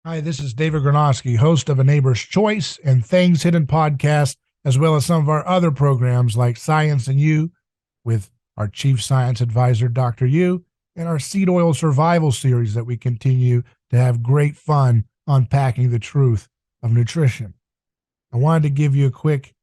Hi, this is David Gronowski, host of A Neighbor's Choice and Things Hidden podcast, as well as some of our other programs like Science and You with our chief science advisor, Dr. Yu, and our seed oil survival series that we continue to have great fun unpacking the truth of nutrition. I wanted to give you a quick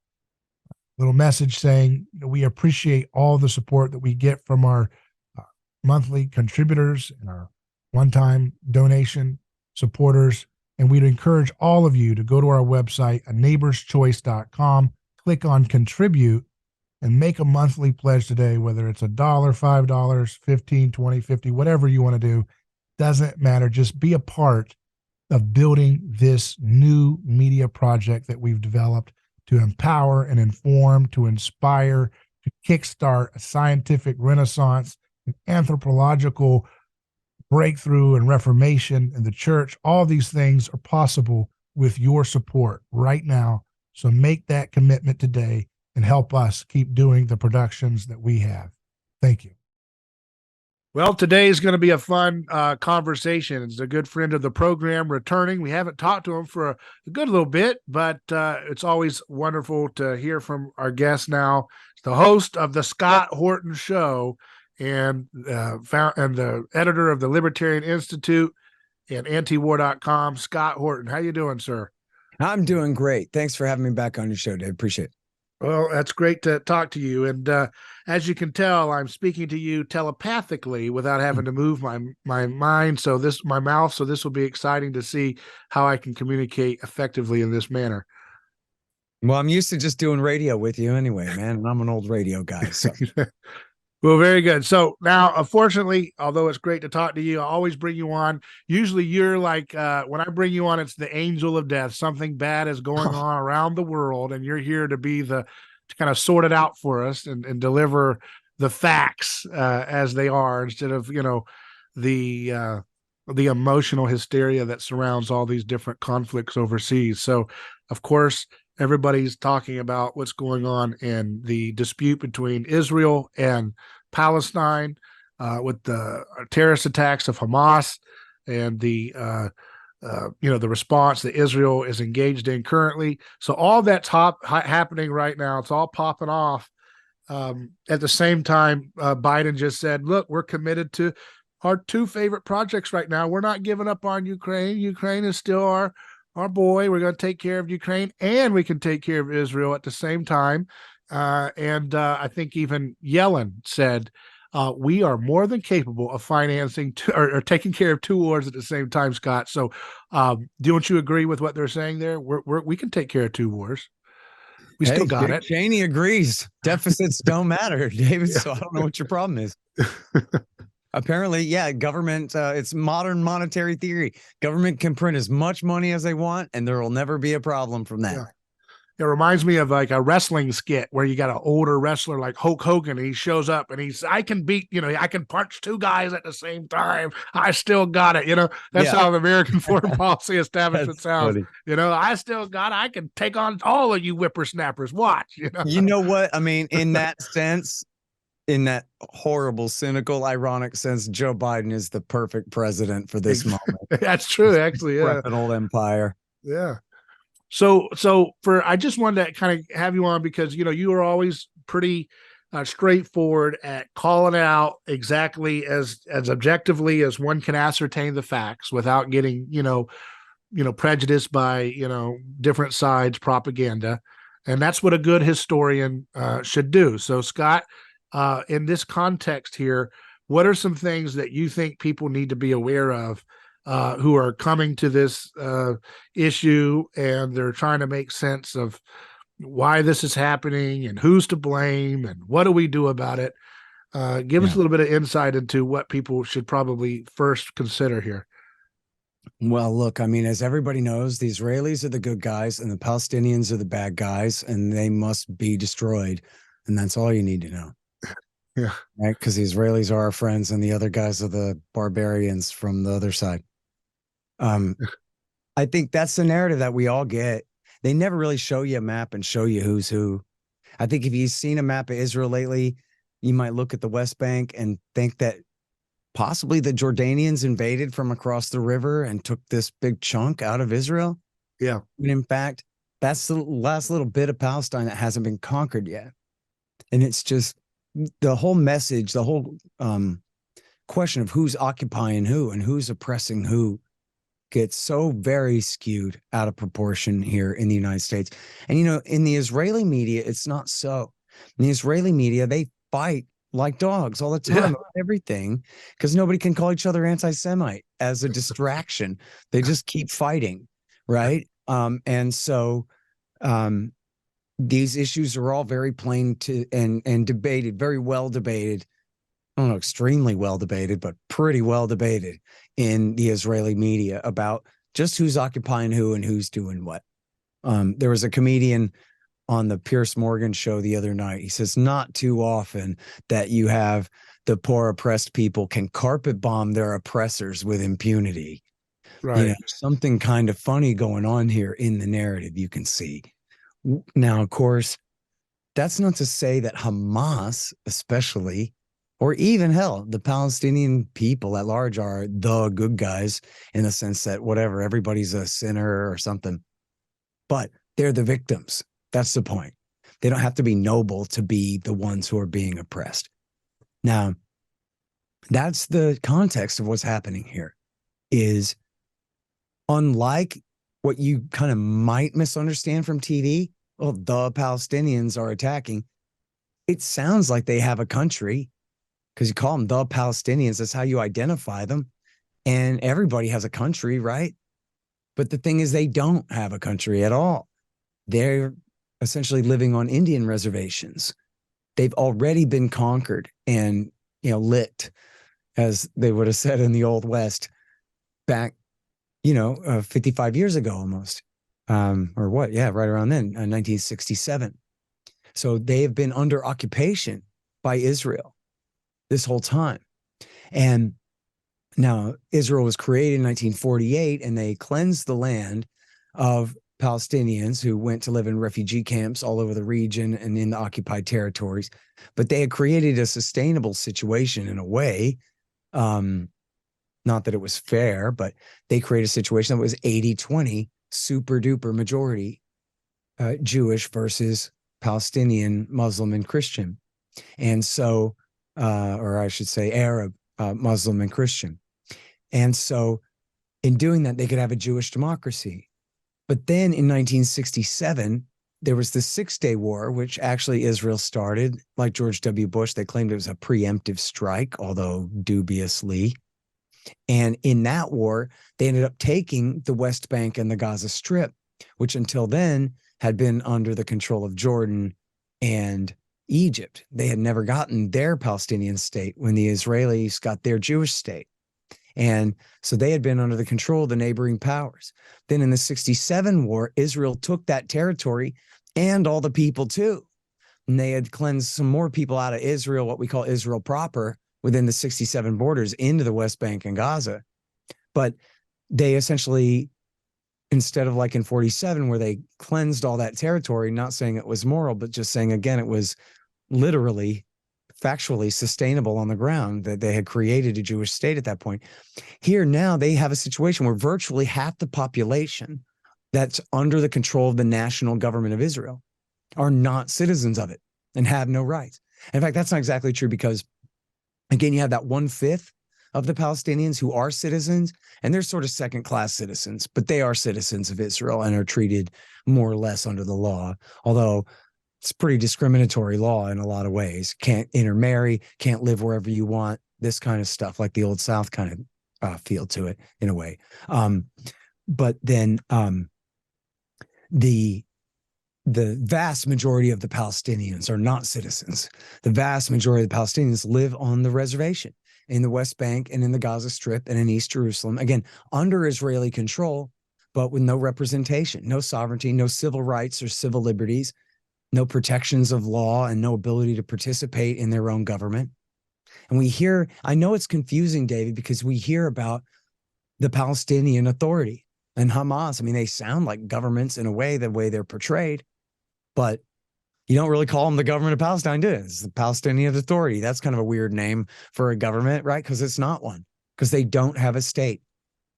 little message saying we appreciate all the support that we get from our uh, monthly contributors and our one-time donation supporters. And we'd encourage all of you to go to our website, aneighborschoice.com, click on contribute, and make a monthly pledge today, whether it's $1, $5, 15, 20, 50, whatever you want to do. Doesn't matter. Just be a part of building this new media project that we've developed to empower and inform, to inspire, to kickstart a scientific renaissance, an anthropological breakthrough and reformation in the church. All these things are possible with your support right now. So make that commitment today and help us keep doing the productions that we have. Thank you. Well, today is going to be a fun conversation. It's a good friend of the program returning. We haven't talked to him for a good little bit, but it's always wonderful to hear from our guest now. It's the host of the Scott Horton Show and the editor of the Libertarian Institute and antiwar.com, Scott Horton. How you doing, sir? I'm doing great. Thanks for having me back on your show, Dave. Appreciate it. Well, that's great to talk to you. And as you can tell, I'm speaking to you telepathically without having to move my mind. My mouth. So this will be exciting to see how I can communicate effectively in this manner. Well, I'm used to just doing radio with you anyway, man. And I'm an old radio guy. So. Well, very good. So now, unfortunately, although it's great to talk to you, I always bring you on. Usually you're like, when I bring you on, it's the angel of death. Something bad is going on around the world, and you're here to be to kind of sort it out for us and deliver the facts as they are, instead of, the emotional hysteria that surrounds all these different conflicts overseas. So, of course, everybody's talking about what's going on in the dispute between Israel and Palestine with the terrorist attacks of Hamas and the response that Israel is engaged in currently. So all that's happening right now. It's all popping off. At the same time, Biden just said, look, we're committed to our two favorite projects right now. We're not giving up on Ukraine. Ukraine is still our boy. We're going to take care of Ukraine, and we can take care of Israel at the same time. I think even Yellen said, we are more than capable of financing or taking care of two wars at the same time, Scott. So don't you agree with what they're saying there? We can take care of two wars. We still got it. Cheney agrees. Deficits don't matter, David. So I don't know what your problem is. Apparently, yeah, government, it's modern monetary theory. Government can print as much money as they want, and there will never be a problem from that. Yeah. It reminds me of like a wrestling skit where you got an older wrestler like Hulk Hogan, and he shows up and I can beat, I can punch two guys at the same time. I still got it. That's how the American foreign policy establishment sounds. Funny. I still got it. I can take on all of you whippersnappers. Watch. You know what? I mean, in that sense, in that horrible, cynical, ironic sense, Joe Biden is the perfect president for this moment. That's true, actually. Yeah. An old empire. Yeah. So I just wanted to kind of have you on because, you were always pretty straightforward at calling out exactly as objectively as one can ascertain the facts without getting, prejudiced by, different sides propaganda. And that's what a good historian should do. So, Scott, in this context here, what are some things that you think people need to be aware of who are coming to this issue, and they're trying to make sense of why this is happening and who's to blame and what do we do about it? Give us a little bit of insight into what people should probably first consider here. Well, look, I mean, as everybody knows, the Israelis are the good guys and the Palestinians are the bad guys, and they must be destroyed. And that's all you need to know. Yeah. Right? Because the Israelis are our friends and the other guys are the barbarians from the other side. I think that's the narrative that we all get. They never really show you a map and show you who's who. I think if you've seen a map of Israel lately, you might look at the West Bank and think that possibly the Jordanians invaded from across the river and took this big chunk out of Israel. Yeah. And in fact, that's the last little bit of Palestine that hasn't been conquered yet. And it's just the whole message, the whole question of who's occupying who and who's oppressing who gets so very skewed out of proportion here in the United States. And, in the Israeli media, it's not so. In the Israeli media, they fight like dogs all the time about everything because nobody can call each other anti-Semite as a distraction. They just keep fighting, right? And so these issues are all very plain and debated, very well debated. I don't know, extremely well debated, but pretty well debated in the Israeli media about just who's occupying who and who's doing what. There was a comedian on the Piers Morgan show the other night. He says, not too often that you have the poor oppressed people can carpet bomb their oppressors with impunity. Right. Something kind of funny going on here in the narrative you can see. Now, of course, that's not to say that Hamas, especially, or even hell, the Palestinian people at large are the good guys in the sense that whatever, everybody's a sinner or something. But they're the victims. That's the point. They don't have to be noble to be the ones who are being oppressed. Now, that's the context of what's happening here, is unlike what you kind of might misunderstand from TV, well, the Palestinians are attacking. It sounds like they have a country because you call them the Palestinians. That's how you identify them. And everybody has a country, right? But the thing is, they don't have a country at all. They're essentially living on Indian reservations. They've already been conquered and, licked, as they would have said in the Old West back, 55 years ago almost. Or what? Yeah, right around then, 1967. So they have been under occupation by Israel this whole time. And now Israel was created in 1948, and they cleansed the land of Palestinians who went to live in refugee camps all over the region and in the occupied territories. But they had created a sustainable situation in a way. Not that it was fair, but they created a situation that was 80-20, super duper majority Jewish versus Palestinian, Muslim and Christian. And so, or I should say Arab, Muslim and Christian. And so in doing that, they could have a Jewish democracy. But then in 1967, there was the 6-Day War, which actually Israel started. Like George W. Bush, they claimed it was a preemptive strike, although dubiously. And in that war, they ended up taking the West Bank and the Gaza Strip, which until then had been under the control of Jordan and Egypt. They had never gotten their Palestinian state when the Israelis got their Jewish state. And so they had been under the control of the neighboring powers. Then in the 67 war, Israel took that territory and all the people too. And they had cleansed some more people out of Israel, what we call Israel proper, within the 67 borders into the West Bank and Gaza. But they essentially, instead of like in 47, where they cleansed all that territory, not saying it was moral, but just saying, again, it was literally factually sustainable on the ground, that they had created a Jewish state at that point. Here now they have a situation where virtually half the population that's under the control of the national government of Israel are not citizens of it and have no rights. In fact, that's not exactly true because, again, you have that 1/5 of the Palestinians who are citizens, and they're sort of second-class citizens, but they are citizens of Israel and are treated more or less under the law, although it's pretty discriminatory law in a lot of ways. Can't intermarry, can't live wherever you want, this kind of stuff, like the Old South kind of feel to it in a way. But then the vast majority of the Palestinians are not citizens. The vast majority of the Palestinians live on the reservation in the West Bank and in the Gaza Strip and in East Jerusalem, again, under Israeli control, but with no representation, no sovereignty, no civil rights or civil liberties, no protections of law, and no ability to participate in their own government. And we hear, I know it's confusing, David, because we hear about the Palestinian Authority and Hamas. I mean, they sound like governments in a way, the way they're portrayed, but You don't really call them the government of Palestine, do you? It's the Palestinian Authority. That's kind of a weird name for a government, right? Because it's not one, because they don't have a state.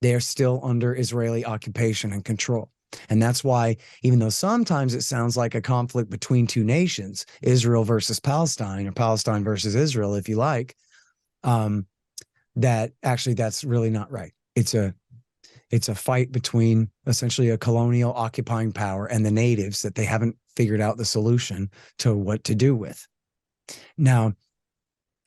They're still under Israeli occupation and control. And that's why, even though sometimes it sounds like a conflict between two nations, Israel versus Palestine, or Palestine versus Israel, if you like, that actually that's really not right. It's a fight between essentially a colonial occupying power and the natives that they haven't figured out the solution to what to do with. Now,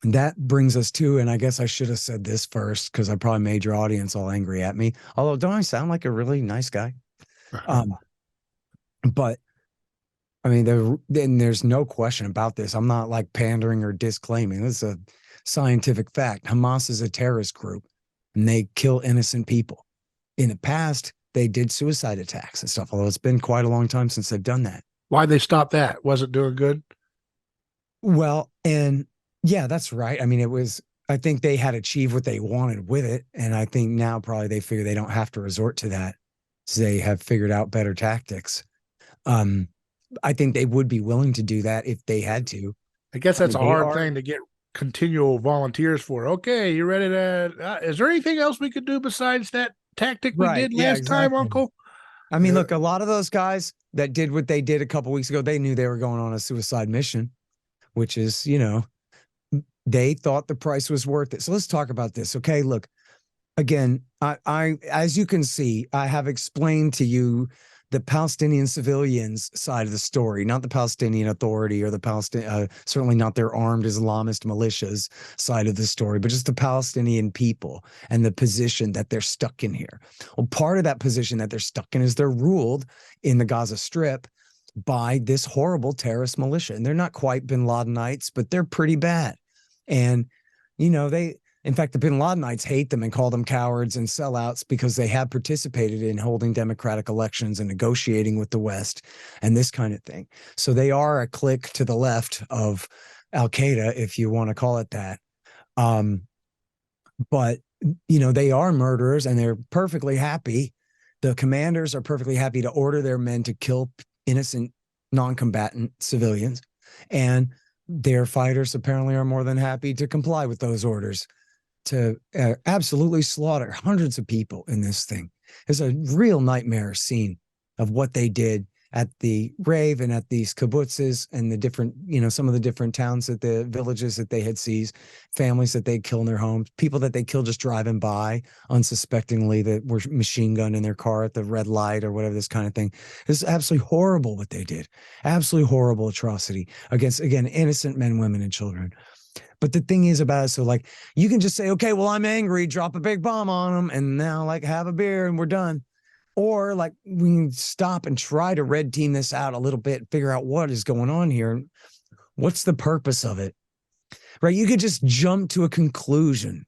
that brings us to, and I guess I should have said this first because I probably made your audience all angry at me. Although, don't I sound like a really nice guy? But I mean, there's no question about this. I'm not like pandering or disclaiming. This is a scientific fact. Hamas is a terrorist group, and they kill innocent people. In the past, they did suicide attacks and stuff, although it's been quite a long time since they've done that. Why'd they stop that? Was it doing good? Well, and yeah, that's right. I mean, I think they had achieved what they wanted with it. And I think now probably they figure they don't have to resort to that. So they have figured out better tactics. I think they would be willing to do that if they had to. I guess that's a hard thing to get continual volunteers for. Okay, you ready to, is there anything else we could do besides that tactic we did last time, Uncle? I mean, look, a lot of those guys that did what they did a couple of weeks ago, they knew they were going on a suicide mission, which is, they thought the price was worth it. So let's talk about this. Okay, look, again, I as you can see, I have explained to you the Palestinian civilians side of the story, not the Palestinian Authority or the certainly not their armed Islamist militias side of the story, but just the Palestinian people and the position that they're stuck in here. Well, part of that position that they're stuck in is they're ruled in the Gaza Strip by this horrible terrorist militia. And they're not quite bin Ladenites, but they're pretty bad. And, in fact, the bin Ladenites hate them and call them cowards and sellouts because they have participated in holding democratic elections and negotiating with the West and this kind of thing. So they are a clique to the left of Al-Qaeda, if you want to call it that. But, they are murderers and they're perfectly happy. The commanders are perfectly happy to order their men to kill innocent non-combatant civilians. And their fighters apparently are more than happy to comply with those orders to absolutely slaughter hundreds of people in this thing. It's a real nightmare scene of what they did at the rave and at these kibbutzes and the different, some of the different towns, the villages that they had seized, families that they killed in their homes, people that they killed just driving by unsuspectingly that were machine gun in their car at the red light or whatever, this kind of thing. It's absolutely horrible what they did. Absolutely horrible atrocity against, again, innocent men, women, and children. But the thing is about it, so like you can just say, okay, well, I'm angry, drop a big bomb on them, and now like have a beer and we're done. Or like we can stop and try to red team this out a little bit, figure out what is going on here and what's the purpose of it, right? You could just jump to a conclusion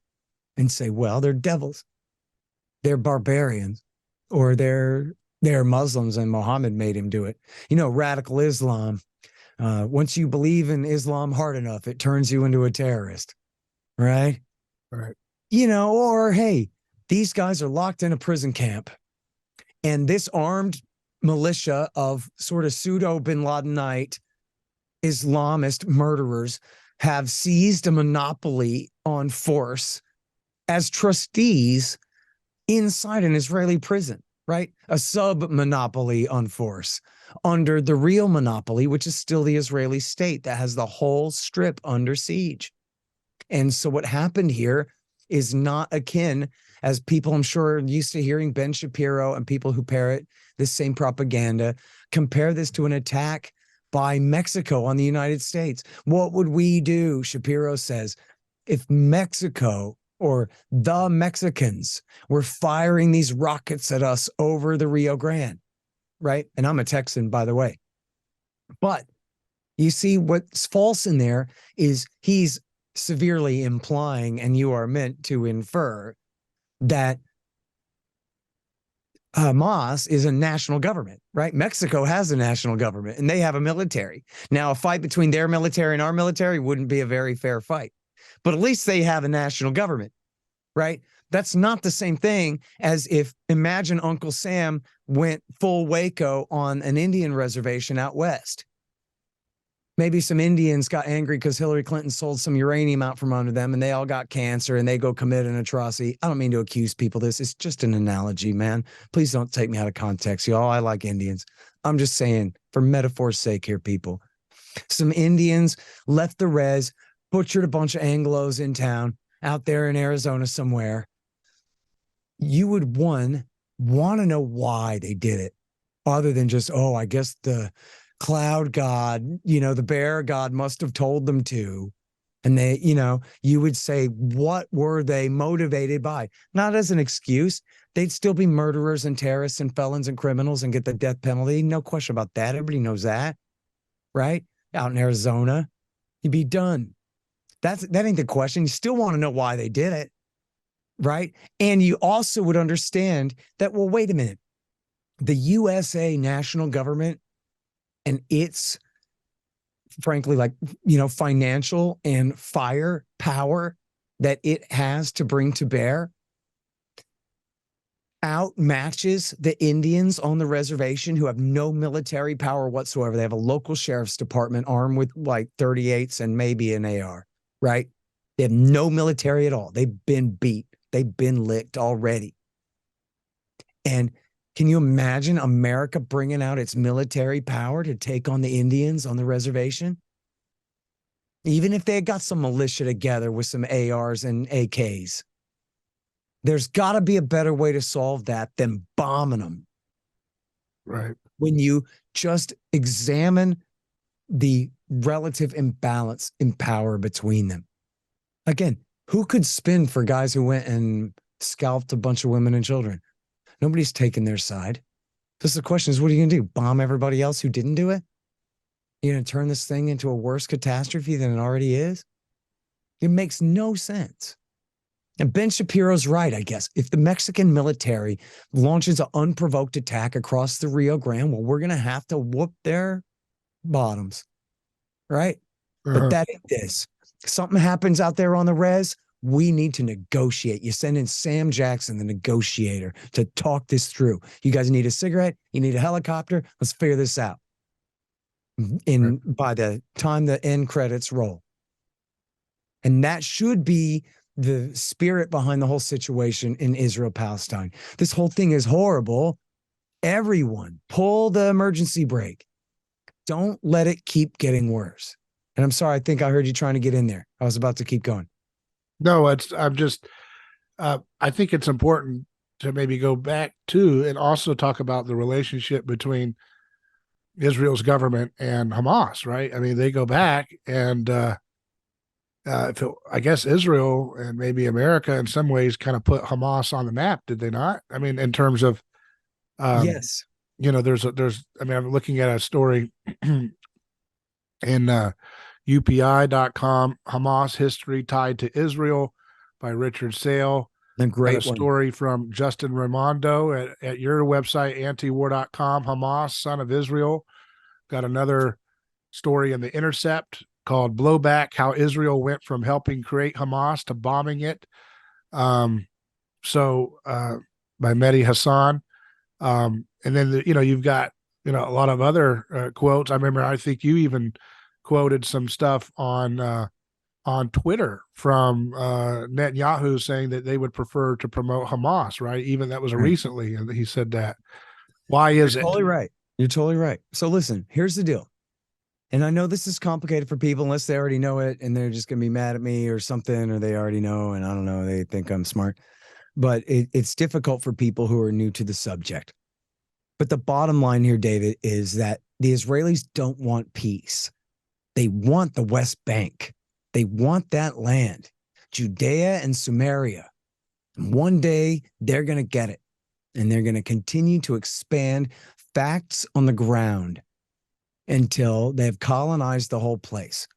and say, well, they're devils, they're barbarians, or they're Muslims and Muhammad made him do it. Radical Islam. Once you believe in Islam hard enough, it turns you into a terrorist, right? Right. Or hey, these guys are locked in a prison camp. And this armed militia of sort of pseudo bin Ladenite Islamist murderers have seized a monopoly on force as trustees inside an Israeli prison, right? A sub-monopoly on force under the real monopoly, which is still the Israeli state that has the whole strip under siege. And so what happened here is not akin, as people I'm sure are used to hearing Ben Shapiro and people who parrot this same propaganda, compare this to an attack by Mexico on the United States. What would we do, Shapiro says, if Mexico or the Mexicans were firing these rockets at us over the Rio Grande, right? And I'm a Texan, by the way. But you see what's false in there is he's severely implying, and you are meant to infer, that Hamas is a national government, right? Mexico has a national government and they have a military. Now, a fight between their military and our military wouldn't be a very fair fight, but at least they have a national government, right? That's not the same thing as if, imagine Uncle Sam went full Waco on an Indian reservation out west. Maybe some Indians got angry because Hillary Clinton sold some uranium out from under them and they all got cancer and they go commit an atrocity. I don't mean to accuse people of this. It's just an analogy, man. Please don't take me out of context, y'all. I like Indians. I'm just saying, for metaphor's sake here, people. Some Indians left the res, butchered a bunch of Anglos in town out there in Arizona somewhere. You would, want to know why they did it, other than just, oh, I guess the cloud god, the bear god must have told them to. And they, you would say, what were they motivated by? Not as an excuse. They'd still be murderers and terrorists and felons and criminals and get the death penalty. No question about that. Everybody knows that, right? Out in Arizona, you'd be done. That ain't the question. You still want to know why they did it, right? And you also would understand that, well, wait a minute. The USA national government and its, frankly, financial and fire power that it has to bring to bear outmatches the Indians on the reservation who have no military power whatsoever. They have a local sheriff's department armed with like 38s and maybe an AR, right? They have no military at all. They've been beat. They've been licked already. And can you imagine America bringing out its military power to take on the Indians on the reservation? Even if they had got some militia together with some ARs and AKs, there's got to be a better way to solve that than bombing them. Right. When you just examine the relative imbalance in power between them. Again, who could spin for guys who went and scalped a bunch of women and children? Nobody's taking their side. Just the question is, what are you going to do? Bomb everybody else who didn't do it? You're going to turn this thing into a worse catastrophe than it already is? It makes no sense. And Ben Shapiro's right, I guess. If the Mexican military launches an unprovoked attack across the Rio Grande, well, we're going to have to whoop their bottoms, right? But that ain't this. Something happens out there on the res, we need to negotiate. You send in Sam Jackson, the negotiator, to talk this through. You guys need a cigarette? You need a helicopter? Let's figure this out. By the time the end credits roll. And that should be the spirit behind the whole situation in Israel-Palestine. This whole thing is horrible. Everyone, pull the emergency brake. Don't let it keep getting worse. And I'm sorry, I think I heard you trying to get in there. I was about to keep going. No, I think it's important to maybe go back to and also talk about the relationship between Israel's government and Hamas, right? I mean, they go back and I guess Israel and maybe America in some ways kind of put Hamas on the map, did they not? I mean, in terms of, yes, there's, I mean, I'm looking at a story in UPI.com, Hamas History Tied to Israel by Richard Sale. A great story from Justin Raimondo at your website, antiwar.com, Hamas, Son of Israel. Got another story in The Intercept called Blowback, How Israel Went from Helping Create Hamas to Bombing It. By Mehdi Hassan. And then, you've got, a lot of other quotes. I remember, I think you even quoted some stuff on Twitter from Netanyahu saying that they would prefer to promote Hamas, right? Even that was recently, and he said that. Why is it? Totally right. You're totally right. So listen, here's the deal. And I know this is complicated for people unless they already know it and they're just going to be mad at me or something, or they already know, and I don't know, they think I'm smart. But it's difficult for people who are new to the subject. But the bottom line here, David, is that the Israelis don't want peace. They want the West Bank. They want that land, Judea and Samaria. And one day they're going to get it. And they're going to continue to expand facts on the ground until they've colonized the whole place.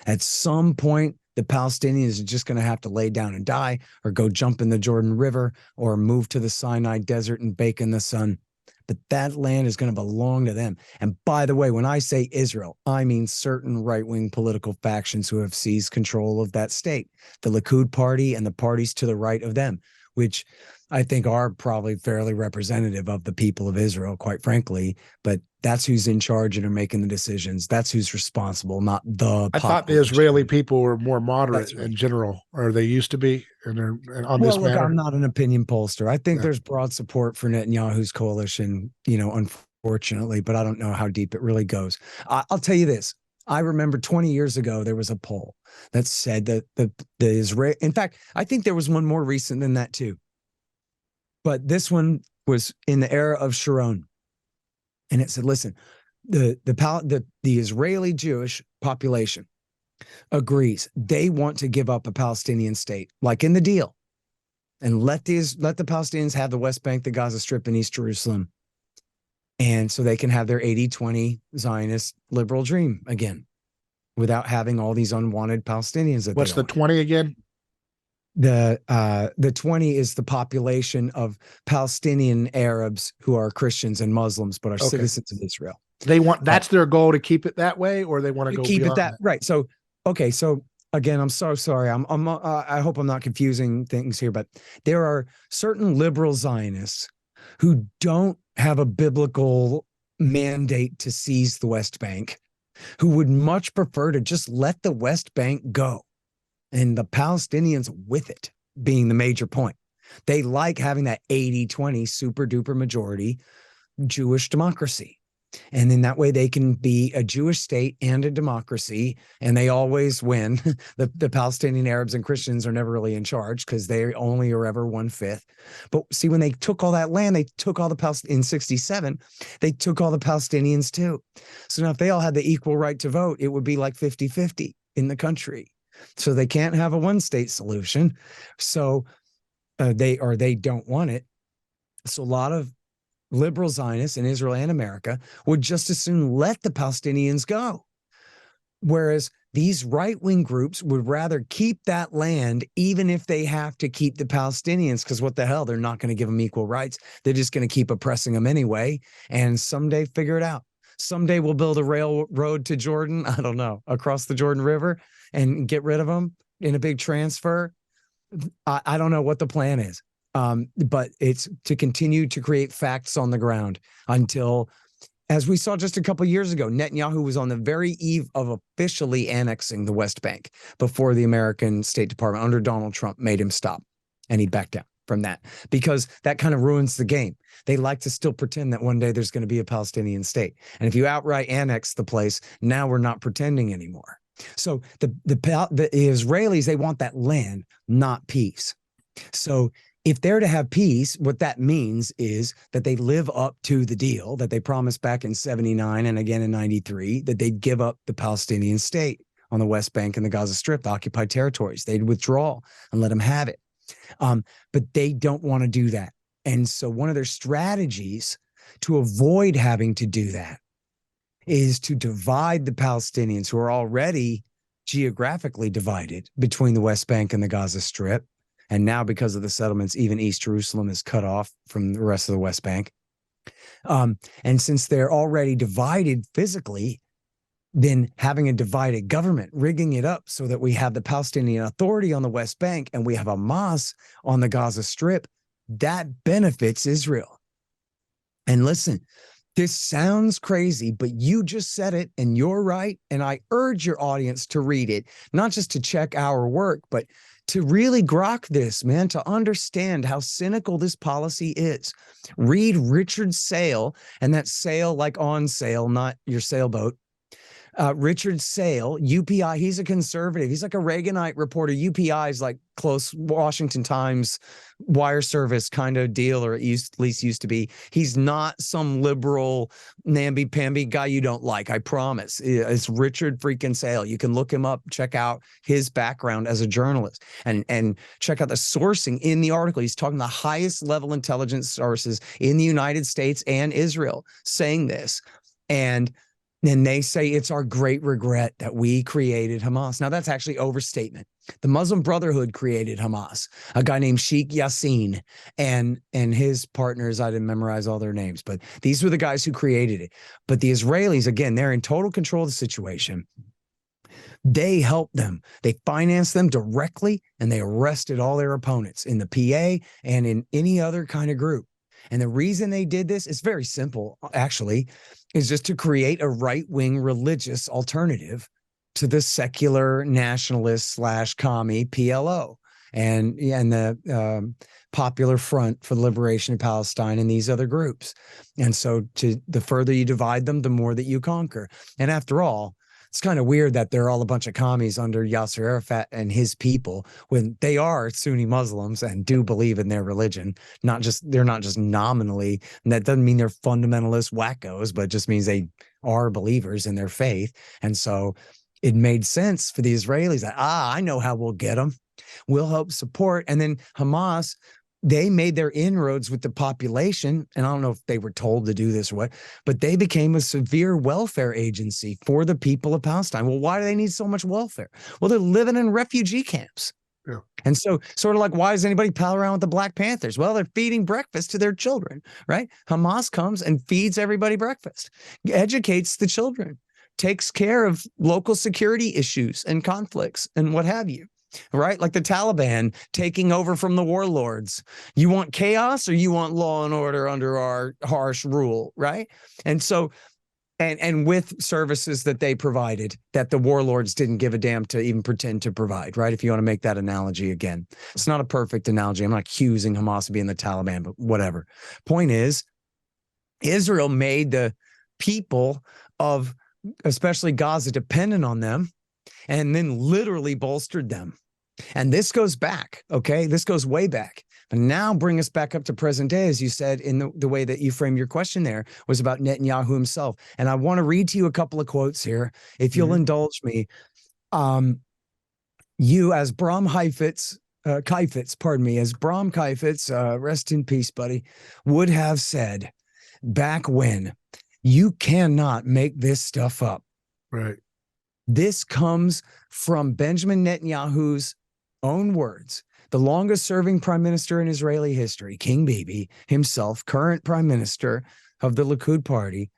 At some point, the Palestinians are just going to have to lay down and die, or go jump in the Jordan River, or move to the Sinai Desert and bake in the sun. But that land is going to belong to them. And by the way, when I say Israel, I mean certain right-wing political factions who have seized control of that state. The Likud party and the parties to the right of them, which I think are probably fairly representative of the people of Israel, quite frankly. But that's who's in charge and are making the decisions. That's who's responsible, not the I thought the population. Israeli people were more moderate That's right. in general, or they used to be, and on Well, this look, matter. I'm not an opinion pollster. I think Yeah. there's broad support for Netanyahu's coalition, unfortunately, but I don't know how deep it really goes. I'll tell you this. I remember 20 years ago, there was a poll that said that the Israel, in fact, I think there was one more recent than that too. But this one was in the era of Sharon. And it said, listen, the Israeli Jewish population agrees they want to give up a Palestinian state, like in the deal, and let the Palestinians have the West Bank, the Gaza Strip, and East Jerusalem. And so they can have their 80-20 Zionist liberal dream again without having all these unwanted Palestinians. What's the 20 again? The 20 is the population of Palestinian Arabs who are Christians and Muslims, but are citizens of Israel. They want, that's their goal, to keep it that way, or they want to go keep beyond it that right. So, okay. So again, I'm so sorry. I hope I'm not confusing things here, but there are certain liberal Zionists who don't have a biblical mandate to seize the West Bank, who would much prefer to just let the West Bank go and the Palestinians with it being the major point. They like having that 80-20 super duper majority Jewish democracy. And in that way, they can be a Jewish state and a democracy, and they always win. The Palestinian Arabs and Christians are never really in charge because they only are ever 1/5. But see, when they took all that land, they took all the in 1967, they took all the Palestinians too. So now if they all had the equal right to vote, it would be like 50-50 in the country. So they can't have a one-state solution. So they don't want it. So a lot of liberal Zionists in Israel and America would just as soon let the Palestinians go. Whereas these right-wing groups would rather keep that land, even if they have to keep the Palestinians, because what the hell, they're not going to give them equal rights. They're just going to keep oppressing them anyway, and someday figure it out. Someday we'll build a railroad to Jordan, I don't know, across the Jordan River and get rid of them in a big transfer. I don't know what the plan is. But it's to continue to create facts on the ground until, as we saw just a couple of years ago, Netanyahu was on the very eve of officially annexing the West Bank before the American State Department under Donald Trump made him stop, and he backed down from that because that kind of ruins the game. They like to still pretend that one day there's going to be a Palestinian state. And if you outright annex the place, now we're not pretending anymore. So the Israelis, they want that land, not peace. So if they're to have peace, what that means is that they live up to the deal that they promised back in 79 and again in 93, that they'd give up the Palestinian state on the West Bank and the Gaza Strip, the occupied territories. They'd withdraw and let them have it. But they don't want to do that. And so one of their strategies to avoid having to do that is to divide the Palestinians, who are already geographically divided between the West Bank and the Gaza Strip. And now, because of the settlements, even East Jerusalem is cut off from the rest of the West Bank. And since they're already divided physically, then having a divided government, rigging it up so that we have the Palestinian Authority on the West Bank and we have Hamas on the Gaza Strip, that benefits Israel. And listen, this sounds crazy, but you just said it and you're right. And I urge your audience to read it, not just to check our work, but to really grok this, man, to understand how cynical this policy is. Read Richard Sale, and that's sail like on sail, not your sailboat. Richard Sale, UPI, he's a conservative. He's like a Reaganite reporter. UPI is like close Washington Times wire service kind of deal, or at least used to be. He's not some liberal namby-pamby guy you don't like, I promise. It's Richard freaking Sale. You can look him up, check out his background as a journalist, and check out the sourcing in the article. He's talking the highest level intelligence sources in the United States and Israel saying this. And then they say it's our great regret that we created Hamas. Now, that's actually overstatement. The Muslim Brotherhood created Hamas, a guy named Sheikh Yassin and his partners. I didn't memorize all their names, but these were the guys who created it. But the Israelis, again, they're in total control of the situation. They helped them. They financed them directly, and they arrested all their opponents in the PA and in any other kind of group. And the reason they did this is very simple, actually, is just to create a right-wing religious alternative to the secular nationalist / commie PLO and the Popular Front for the Liberation of Palestine and these other groups. And so the further you divide them, the more that you conquer. And after all, it's kind of weird that they're all a bunch of commies under Yasser Arafat and his people when they are Sunni Muslims and do believe in their religion. They're not just nominally, and that doesn't mean they're fundamentalist wackos, but it just means they are believers in their faith. And so it made sense for the Israelis that, I know how we'll get them. We'll help support. And then Hamas, they made their inroads with the population, and I don't know if they were told to do this or what, but they became a severe welfare agency for the people of Palestine. Well, why do they need so much welfare? Well, they're living in refugee camps. Yeah. And so sort of like, why does anybody pal around with the Black Panthers? Well, they're feeding breakfast to their children, right? Hamas comes and feeds everybody breakfast, educates the children, takes care of local security issues and conflicts and what have you. Right? Like the Taliban taking over from the warlords. You want chaos or you want law and order under our harsh rule, right? And so, and with services that they provided that the warlords didn't give a damn to even pretend to provide, right? If you want to make that analogy again. It's not a perfect analogy. I'm not accusing Hamas of being the Taliban, but whatever. Point is, Israel made the people of especially Gaza dependent on them, and then literally bolstered them. And this goes back, okay? This goes way back. But now bring us back up to present day, as you said in the way that you framed your question there, was about Netanyahu himself. And I want to read to you a couple of quotes here, if you'll indulge me. You, as Bram Heifetz, as Bram Heifetz, rest in peace, buddy, would have said back when, you cannot make this stuff up. Right. This comes from Benjamin Netanyahu's own words. The longest serving prime minister in Israeli history, King Bibi himself, current prime minister of the Likud party.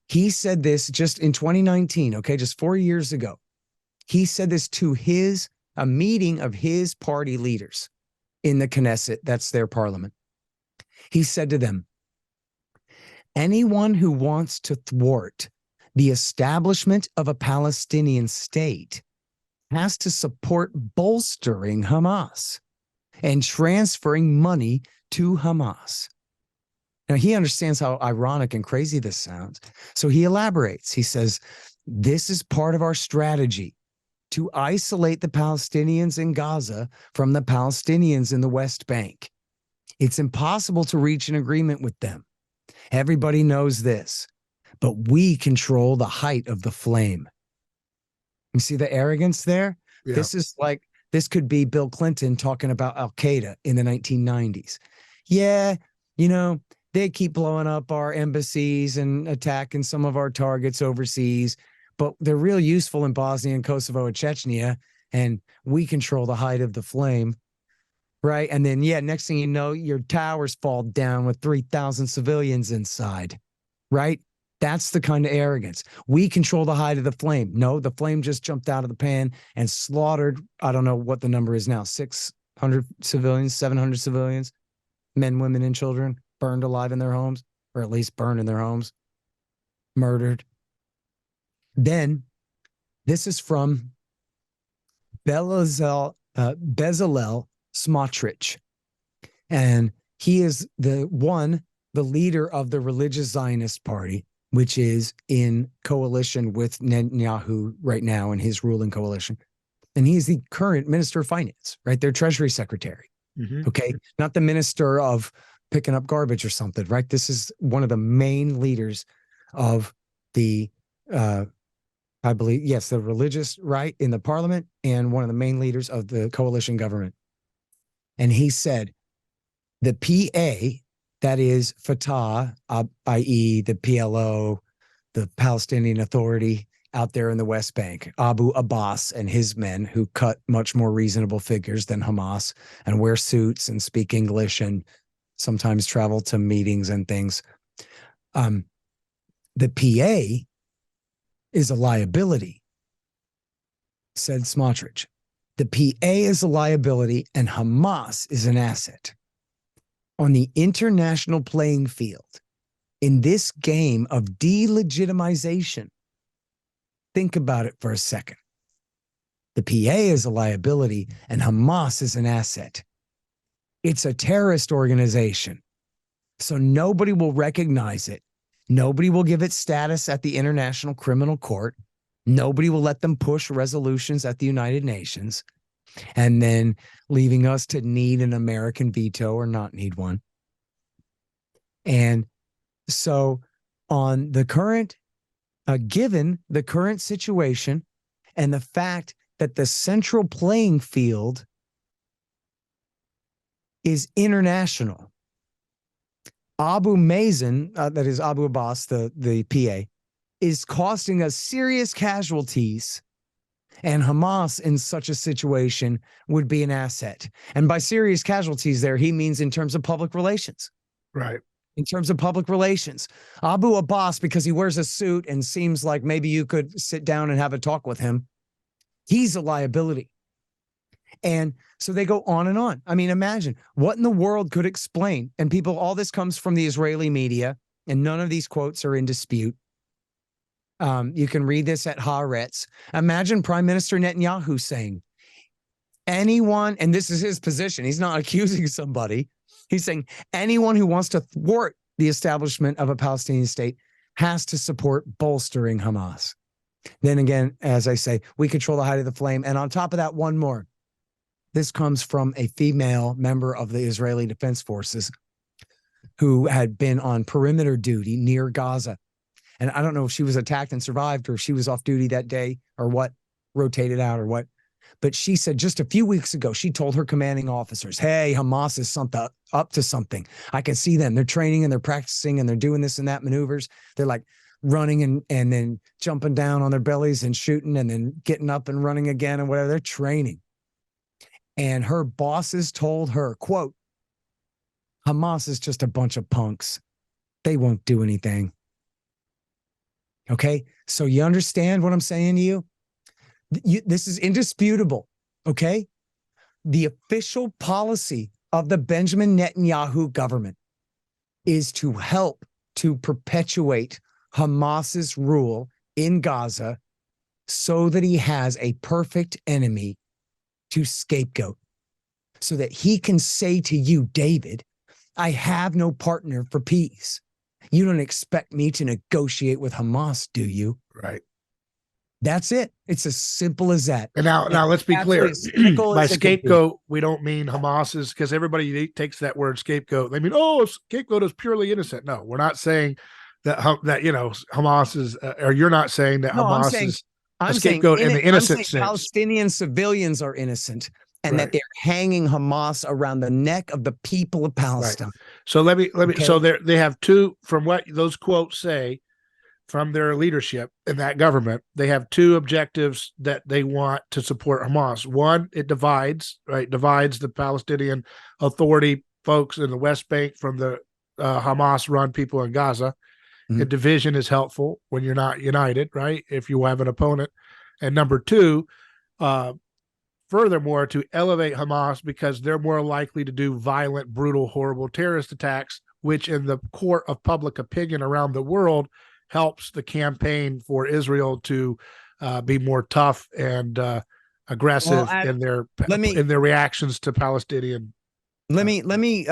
He said this just in 2019, okay, just 4 years ago. He said this to a meeting of his party leaders in the Knesset, that's their parliament. He said to them, anyone who wants to thwart the establishment of a Palestinian state has to support bolstering Hamas and transferring money to Hamas. Now, he understands how ironic and crazy this sounds. So he elaborates. He says, this is part of our strategy to isolate the Palestinians in Gaza from the Palestinians in the West Bank. It's impossible to reach an agreement with them. Everybody knows this, but we control the height of the flame. You see the arrogance there? Yeah. This could be Bill Clinton talking about Al-Qaeda in the 1990s. Yeah, they keep blowing up our embassies and attacking some of our targets overseas, but they're real useful in Bosnia and Kosovo and Chechnya, and we control the height of the flame, right? And then, next thing you know, your towers fall down with 3,000 civilians inside, right? That's the kind of arrogance. We control the height of the flame. No, the flame just jumped out of the pan and slaughtered, I don't know what the number is now, 600 civilians, 700 civilians, men, women, and children burned alive in their homes, or at least burned in their homes, murdered. Then, this is from Bezalel Smotrich. And he is the leader of the Religious Zionist Party, which is in coalition with Netanyahu right now in his ruling coalition. And he's the current Minister of Finance, right? Their Treasury Secretary. Mm-hmm. Okay. Not the minister of picking up garbage or something, right? This is one of the main leaders of the, I believe, yes, the religious right in the parliament, and one of the main leaders of the coalition government. And he said, the PA, that is Fatah, i.e. the PLO, the Palestinian Authority out there in the West Bank, Abu Abbas and his men, who cut much more reasonable figures than Hamas and wear suits and speak English and sometimes travel to meetings and things. The PA is a liability said Smotrich. The PA is a liability and Hamas is an asset. On the international playing field, in this game of delegitimization, think about it for a second. The PA is a liability and Hamas is an asset. It's a terrorist organization. So nobody will recognize it. Nobody will give it status at the International Criminal Court. Nobody will let them push resolutions at the United Nations, and then leaving us to need an American veto or not need one. And so on the current, given the current situation and the fact that the central playing field is international, Abu Mazen, that is Abu Abbas, the PA, is costing us serious casualties, and Hamas in such a situation would be an asset. And by serious casualties there, he means in terms of public relations. Right. In terms of public relations. Abu Abbas, because he wears a suit and seems like maybe you could sit down and have a talk with him, he's a liability. And so they go on and on. I mean, imagine what in the world could explain, and people, all this comes from the Israeli media, and none of these quotes are in dispute. You can read this at Haaretz. Imagine Prime Minister Netanyahu saying, anyone, and this is his position, he's not accusing somebody, he's saying anyone who wants to thwart the establishment of a Palestinian state has to support bolstering Hamas. Then again, as I say, we control the height of the flame. And on top of that, one more. This comes from a female member of the Israeli Defense Forces who had been on perimeter duty near Gaza. And I don't know if she was attacked and survived or if she was off duty that day or what, rotated out or what. But she said just a few weeks ago, she told her commanding officers, hey, Hamas is up to something. I can see them. They're training and they're practicing and they're doing this and that maneuvers. They're like running and then jumping down on their bellies and shooting and then getting up and running again and whatever. They're training. And her bosses told her, quote, Hamas is just a bunch of punks. They won't do anything. Okay, so you understand what I'm saying to you? This is indisputable, okay? The official policy of the Benjamin Netanyahu government is to help to perpetuate Hamas's rule in Gaza so that he has a perfect enemy to scapegoat, so that he can say to you, David, I have no partner for peace. You don't expect me to negotiate with Hamas, do you? Right. That's it. It's as simple as that. And now let's be clear. By scapegoat, we don't mean Hamas's, because everybody takes that word scapegoat. They mean, oh, scapegoat is purely innocent. No, we're not saying that Hamas is, or you're not saying that Hamas is a scapegoat in the innocent sense. Palestinian civilians are innocent, and that they're hanging Hamas around the neck of the people of Palestine. Right. So let me. So they have two, from what those quotes say, from their leadership in that government, they have two objectives that they want to support Hamas. One, it divides the Palestinian Authority folks in the West Bank from the Hamas-run people in Gaza. Mm-hmm. The division is helpful when you're not united, right? If you have an opponent. And number two, furthermore, to elevate Hamas because they're more likely to do violent, brutal, horrible terrorist attacks, which in the court of public opinion around the world helps the campaign for Israel to be more tough and aggressive in their reactions to Palestinian. Let me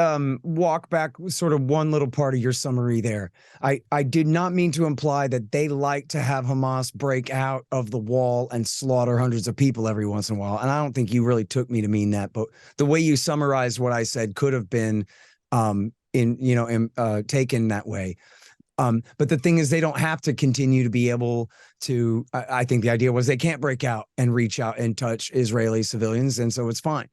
walk back sort of one little part of your summary there. I did not mean to imply that they like to have Hamas break out of the wall and slaughter hundreds of people every once in a while. And I don't think you really took me to mean that, but the way you summarized what I said could have been taken that way. But the thing is, they don't have to continue to be able to, I think the idea was they can't break out and reach out and touch Israeli civilians. And so it's fine.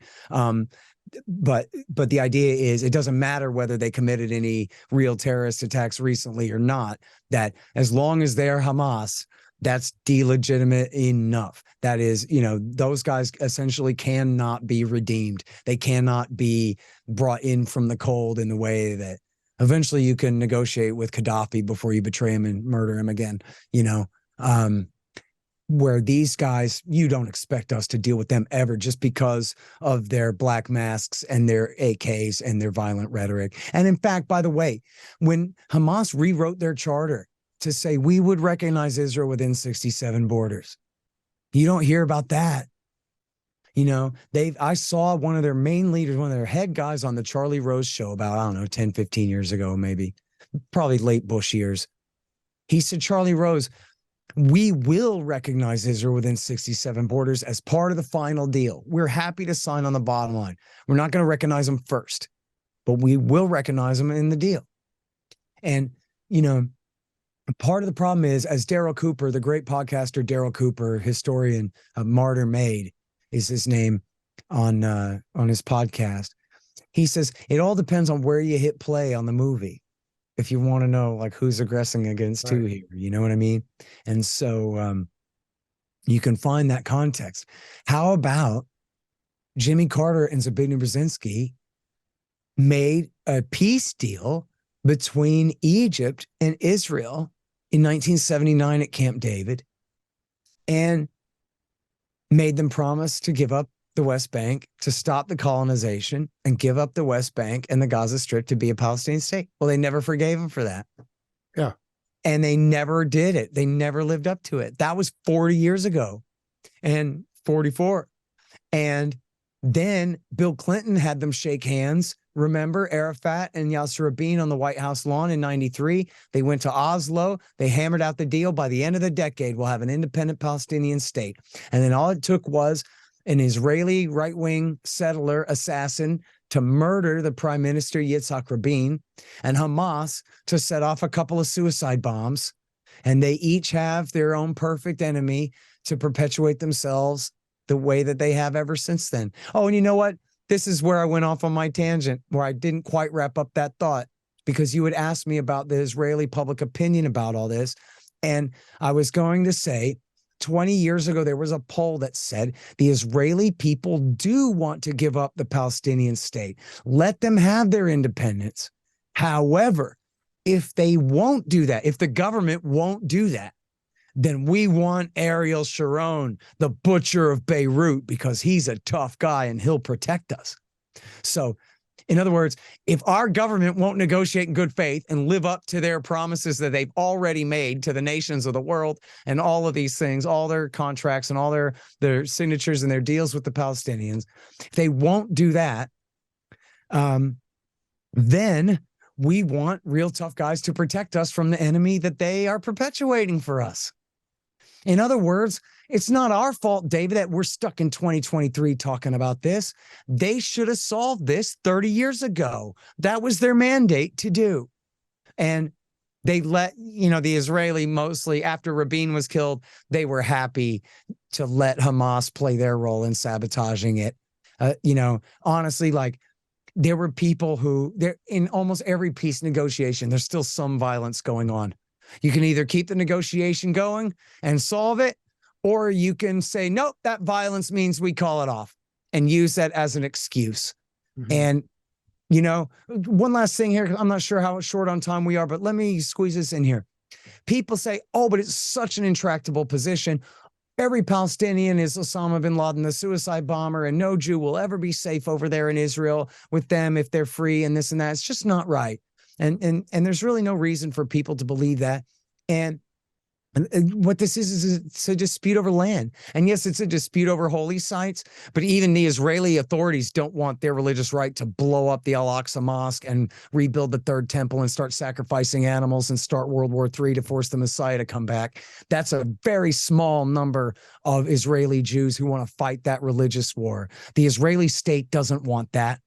But the idea is it doesn't matter whether they committed any real terrorist attacks recently or not, that as long as they're Hamas, that's delegitimate enough. That is, those guys essentially cannot be redeemed. They cannot be brought in from the cold in the way that eventually you can negotiate with Gaddafi before you betray him and murder him again. where these guys, you don't expect us to deal with them ever just because of their black masks and their AKs and their violent rhetoric. And in fact, by the way, when Hamas rewrote their charter to say we would recognize Israel within 67 borders, you don't hear about that. You know, I saw one of their main leaders, one of their head guys on the Charlie Rose show about, I don't know, 10, 15 years ago, maybe, probably late Bush years. He said, Charlie Rose, we will recognize Israel within 67 borders as part of the final deal. We're happy to sign on the bottom line. We're not going to recognize them first, but we will recognize them in the deal. And, you know, part of the problem is, as Daryl Cooper, the great podcaster Daryl Cooper, historian, Martyr Made is his name on his podcast. He says, it all depends on where you hit play on the movie, if you want to know like who's aggressing against who here, you know what I mean? And so you can find that context. How about Jimmy Carter and Zbigniew Brzezinski made a peace deal between Egypt and Israel in 1979 at Camp David, and made them promise to give up the West Bank, to stop the colonization, and give up the West Bank and the Gaza Strip to be a Palestinian state. Well, they never forgave them for that. Yeah. And they never did it. They never lived up to it. That was 40 years ago and 44. And then Bill Clinton had them shake hands. Remember Arafat and Yasser Rabin on the White House lawn in 93? They went to Oslo. They hammered out the deal. By the end of the decade, we'll have an independent Palestinian state. And then all it took was an Israeli right-wing settler assassin to murder the prime minister, Yitzhak Rabin, and Hamas to set off a couple of suicide bombs. And they each have their own perfect enemy to perpetuate themselves the way that they have ever since then. Oh, and you know what? This is where I went off on my tangent, where I didn't quite wrap up that thought, because you had asked me about the Israeli public opinion about all this. And I was going to say, 20 years ago, there was a poll that said the Israeli people do want to give up the Palestinian state. Let them have their independence. However, if they won't do that, if the government won't do that, then we want Ariel Sharon, the butcher of Beirut, because he's a tough guy and he'll protect us. So, in other words, if our government won't negotiate in good faith and live up to their promises that they've already made to the nations of the world and all of these things, all their contracts and all their signatures and their deals with the Palestinians, if they won't do that, then we want real tough guys to protect us from the enemy that they are perpetuating for us. In other words, it's not our fault, David, that we're stuck in 2023 talking about this. They should have solved this 30 years ago. That was their mandate to do. And they let, you know, the Israeli, mostly after Rabin was killed, they were happy to let Hamas play their role in sabotaging it. You know, honestly, like, there were people who, there in almost every peace negotiation, there's still some violence going on. You can either keep the negotiation going and solve it, or you can say, nope, that violence means we call it off, and use that as an excuse. Mm-hmm. And, you know, one last thing here, I'm not sure how short on time we are, but let me squeeze this in here. People say, oh, but it's such an intractable position. Every Palestinian is Osama bin Laden, the suicide bomber, and no Jew will ever be safe over there in Israel with them if they're free and this and that. It's just not right. And there's really no reason for people to believe that. And what this is it's a dispute over land. And yes, it's a dispute over holy sites, but even the Israeli authorities don't want their religious right to blow up the Al-Aqsa Mosque and rebuild the third temple and start sacrificing animals and start World War III to force the Messiah to come back. That's a very small number of Israeli Jews who want to fight that religious war. The Israeli state doesn't want that.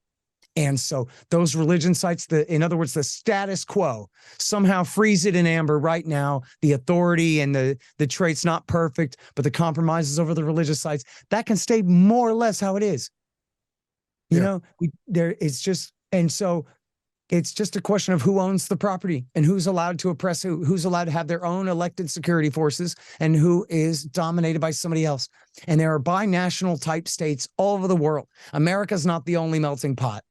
And so those religion sites, in other words, the status quo, somehow freeze it in amber right now. The authority and the trait's not perfect, but the compromises over the religious sites, that can stay more or less how it is. You know, it's just, and so it's just a question of who owns the property and who's allowed to oppress who's allowed to have their own elected security forces and who is dominated by somebody else. And there are binational type states all over the world. America's not the only melting pot.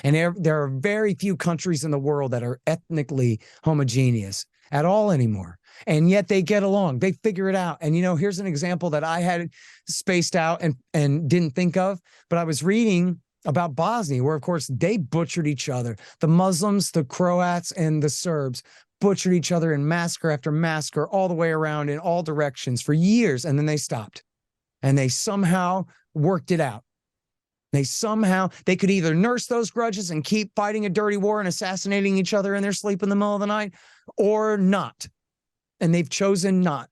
And there are very few countries in the world that are ethnically homogeneous at all anymore. and yet they get along. They figure it out. And, here's an example that I had spaced out and didn't think of, but I was reading about Bosnia, where, of course, they butchered each other. The Muslims, the Croats, and the Serbs butchered each other in massacre after massacre all the way around in all directions for years, and then they stopped. And they somehow worked it out. They could either nurse those grudges and keep fighting a dirty war and assassinating each other in their sleep in the middle of the night, or not. And they've chosen not.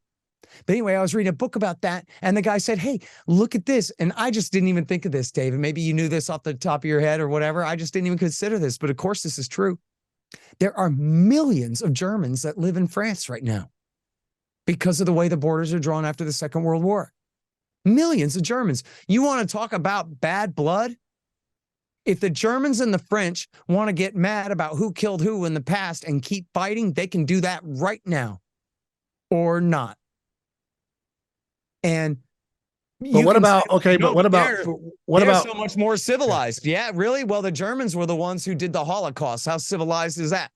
But anyway, I was reading a book about that, and the guy said, hey, look at this. And I just didn't even think of this, David. Maybe you knew this off the top of your head or whatever. I just didn't even consider this. But of course, this is true. There are millions of Germans that live in France right now because of the way the borders are drawn after the Second World War. Millions of Germans. You want to talk about bad blood? If the Germans and the French want to get mad about who killed who in the past and keep fighting, they can do that right now or not. And but what about, what about so much more civilized? Yeah, really? Well, the Germans were the ones who did the Holocaust. How civilized is that?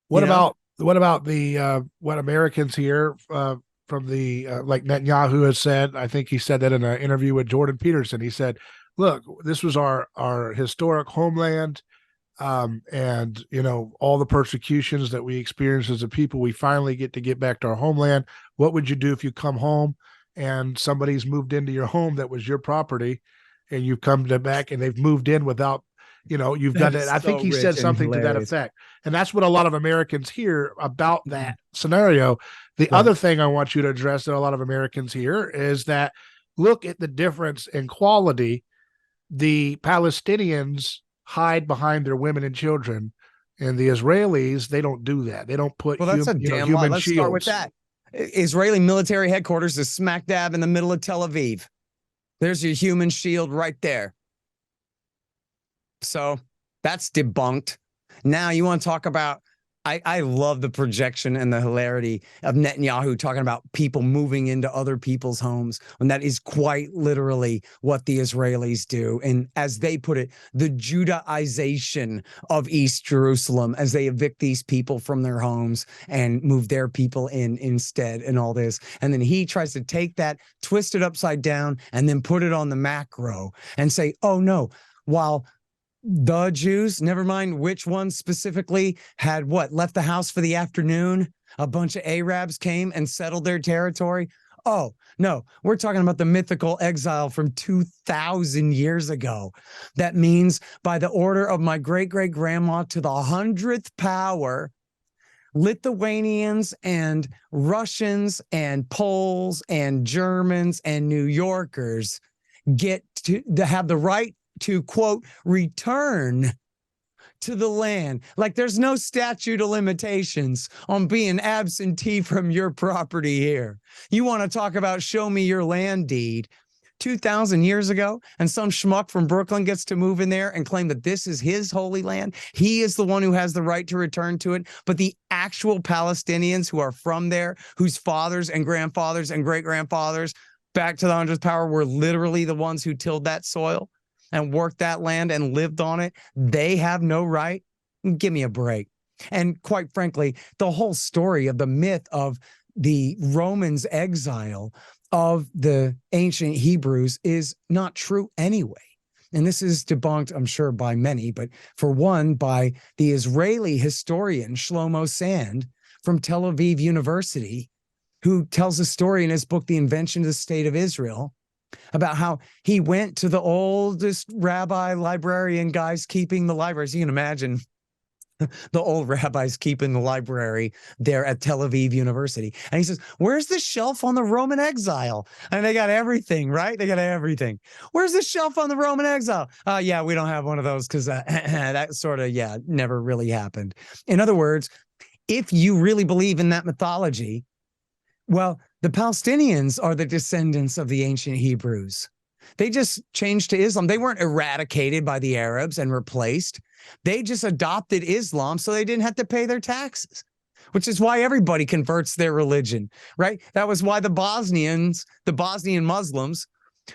What about the what Americans here from the like Netanyahu has said? I think he said that in an interview with Jordan Peterson. He said, look, this was our historic homeland, and all the persecutions that we experienced as a people, we finally get back to our homeland. What would you do if you come home and somebody's moved into your home that was your property, and you come back and they've moved in without, you've done it. I think he said something to that effect. And that's what a lot of Americans hear about that scenario. The other thing I want you to address that a lot of Americans hear is that, look at the difference in quality. The Palestinians hide behind their women and children, and the Israelis, they don't do that. They don't put that's a damn human lie. Let's shields. start with that. Israeli military headquarters is smack dab in the middle of Tel Aviv. There's your human shield right there. So that's debunked. Now you want to talk about, I love the projection and the hilarity of Netanyahu talking about people moving into other people's homes, when that is quite literally what the Israelis do. And as they put it, the Judaization of East Jerusalem, as they evict these people from their homes and move their people in instead, and all this. And then he tries to take that, twist it upside down, and then put it on the macro and say, oh no, while the Jews, never mind which ones specifically, had left the house for the afternoon, a bunch of Arabs came and settled their territory. Oh, no, we're talking about the mythical exile from 2,000 years ago. That means by the order of my great-great-grandma to the 100th power, Lithuanians and Russians and Poles and Germans and New Yorkers get to have the right to, quote, return to the land. Like there's no statute of limitations on being absentee from your property here. You want to talk about show me your land deed 2,000 years ago, and some schmuck from Brooklyn gets to move in there and claim that this is his holy land. He is the one who has the right to return to it. But the actual Palestinians who are from there, whose fathers and grandfathers and great-grandfathers back to the 100th power were literally the ones who tilled that soil and worked that land and lived on it, they have no right? Give me a break. And quite frankly, the whole story of the myth of the Romans' exile of the ancient Hebrews is not true anyway. And this is debunked, I'm sure, by many, but for one, by the Israeli historian Shlomo Sand from Tel Aviv University, who tells a story in his book, The Invention of the State of Israel, about how he went to the oldest rabbi librarian guys keeping the libraries. You can imagine the old rabbis keeping the library there at Tel Aviv University. And he says, where's the shelf on the Roman exile? And they got everything, right? They got everything. Where's the shelf on the Roman exile? Yeah, we don't have one of those because that sort of, never really happened. In other words, if you really believe in that mythology, well, the Palestinians are the descendants of the ancient Hebrews. They just changed to Islam. They weren't eradicated by the Arabs and replaced. They just adopted Islam so they didn't have to pay their taxes, which is why everybody converts their religion, right? That was why the Bosnian Muslims,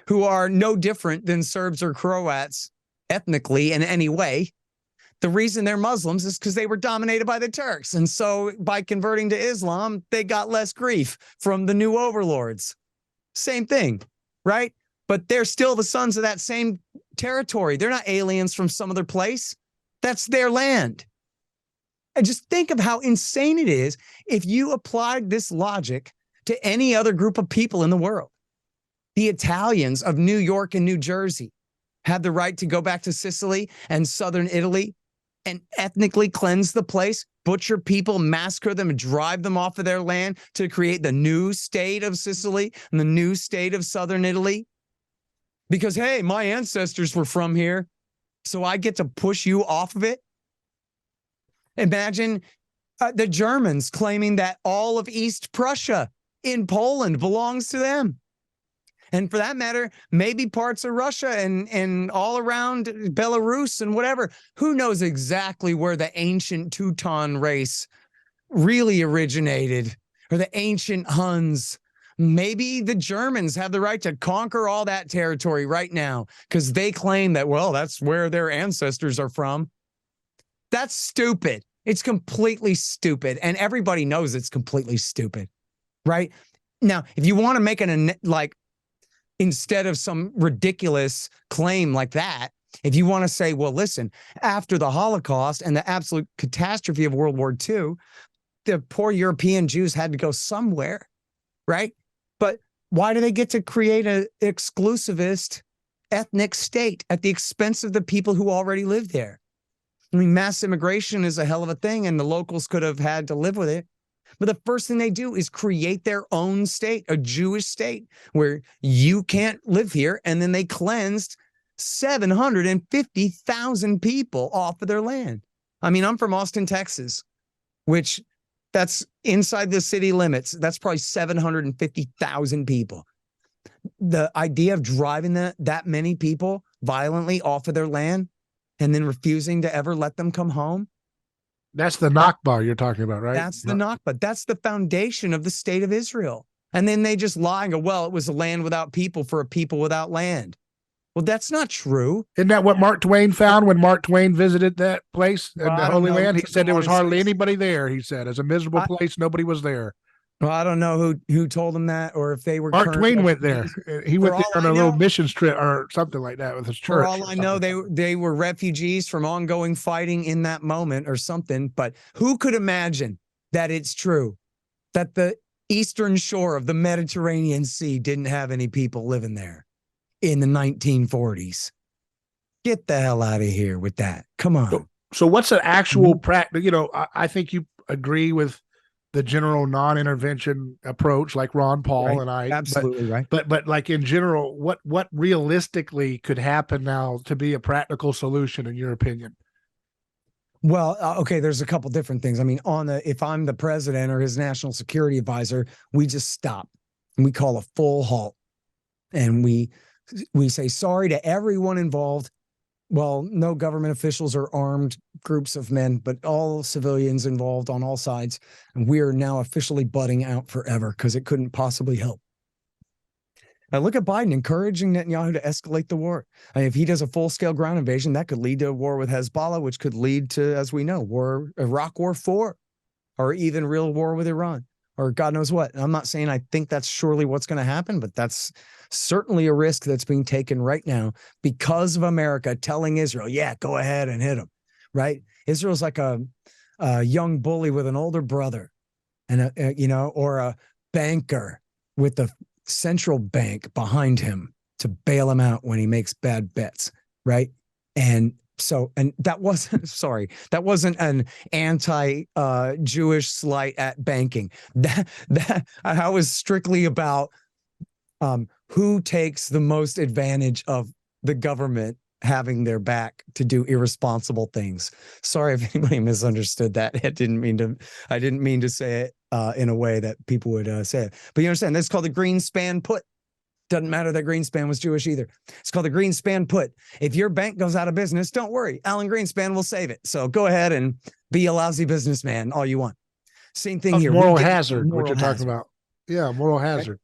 who are no different than Serbs or Croats ethnically in any way, The reason they're Muslims is because they were dominated by the Turks. And so by converting to Islam, they got less grief from the new overlords. Same thing, right? But they're still the sons of that same territory. They're not aliens from some other place. That's their land. And just think of how insane it is if you applied this logic to any other group of people in the world. The Italians of New York and New Jersey had the right to go back to Sicily and southern Italy and ethnically cleanse the place, butcher people, massacre them, and drive them off of their land to create the new state of Sicily and the new state of southern Italy. Because, hey, my ancestors were from here, so I get to push you off of it. Imagine the Germans claiming that all of East Prussia in Poland belongs to them. And for that matter, maybe parts of Russia and all around Belarus and whatever. Who knows exactly where the ancient Teuton race really originated, or the ancient Huns. Maybe the Germans have the right to conquer all that territory right now because they claim that, well, that's where their ancestors are from. That's stupid. It's completely stupid. And everybody knows it's completely stupid, right? Now, if you want to make instead of some ridiculous claim like that, if you want to say, well, listen, after the Holocaust and the absolute catastrophe of World War II, the poor European Jews had to go somewhere, right? But why do they get to create an exclusivist ethnic state at the expense of the people who already live there? I mean, mass immigration is a hell of a thing, and the locals could have had to live with it. But the first thing they do is create their own state, a Jewish state, where you can't live here. And then they cleansed 750,000 people off of their land. I mean, I'm from Austin, Texas, which that's inside the city limits. That's probably 750,000 people. The idea of driving that many people violently off of their land and then refusing to ever let them come home. That's the Nakba you're talking about, right? That's the Nakba. That's the foundation of the state of Israel. And then they just lie and go, well, it was a land without people for a people without land. Well, that's not true. Isn't that what Mark Twain found when Mark Twain visited that place in the Holy Land? He said there was hardly anybody there. He said, as a miserable place, nobody was there. Well, I don't know who told him that, or if they were. Mark Twain went there. He went there on a little missions trip or something like that with his church. For all I know, they were refugees from ongoing fighting in that moment or something. But who could imagine that it's true that the eastern shore of the Mediterranean Sea didn't have any people living there in the 1940s? Get the hell out of here with that. Come on. So what's an actual practice? You know, I think you agree with the general non-intervention approach, like Ron Paul and I. Absolutely right. But like in general, what realistically could happen now to be a practical solution in your opinion? Well, okay, there's a couple different things. I mean, if I'm the president or his national security advisor, we just stop and we call a full halt, and we say sorry to everyone involved. Well, no government officials or armed groups of men, but all civilians involved on all sides. And we are now officially butting out forever because it couldn't possibly help. Now look at Biden encouraging Netanyahu to escalate the war. I mean, if he does a full-scale ground invasion, that could lead to a war with Hezbollah, which could lead to, as we know, Iraq War 4, or even real war with Iran, or God knows what. And I'm not saying I think that's surely what's going to happen, but that's certainly a risk that's being taken right now because of America telling Israel, yeah, go ahead and hit them, right? Israel's like a young bully with an older brother, and or a banker with the central bank behind him to bail him out when he makes bad bets, right? And that wasn't an anti-Jewish slight at banking. That I was strictly about who takes the most advantage of the government having their back to do irresponsible things. Sorry if anybody misunderstood that. I didn't mean to say it in a way that people would say it. But you understand, that's called the Greenspan put. Doesn't matter that Greenspan was Jewish either. It's called the Greenspan put. If your bank goes out of business, don't worry. Alan Greenspan will save it. So go ahead and be a lousy businessman all you want. Same thing here. Moral hazard, what you're talking about. Yeah, moral hazard. Right?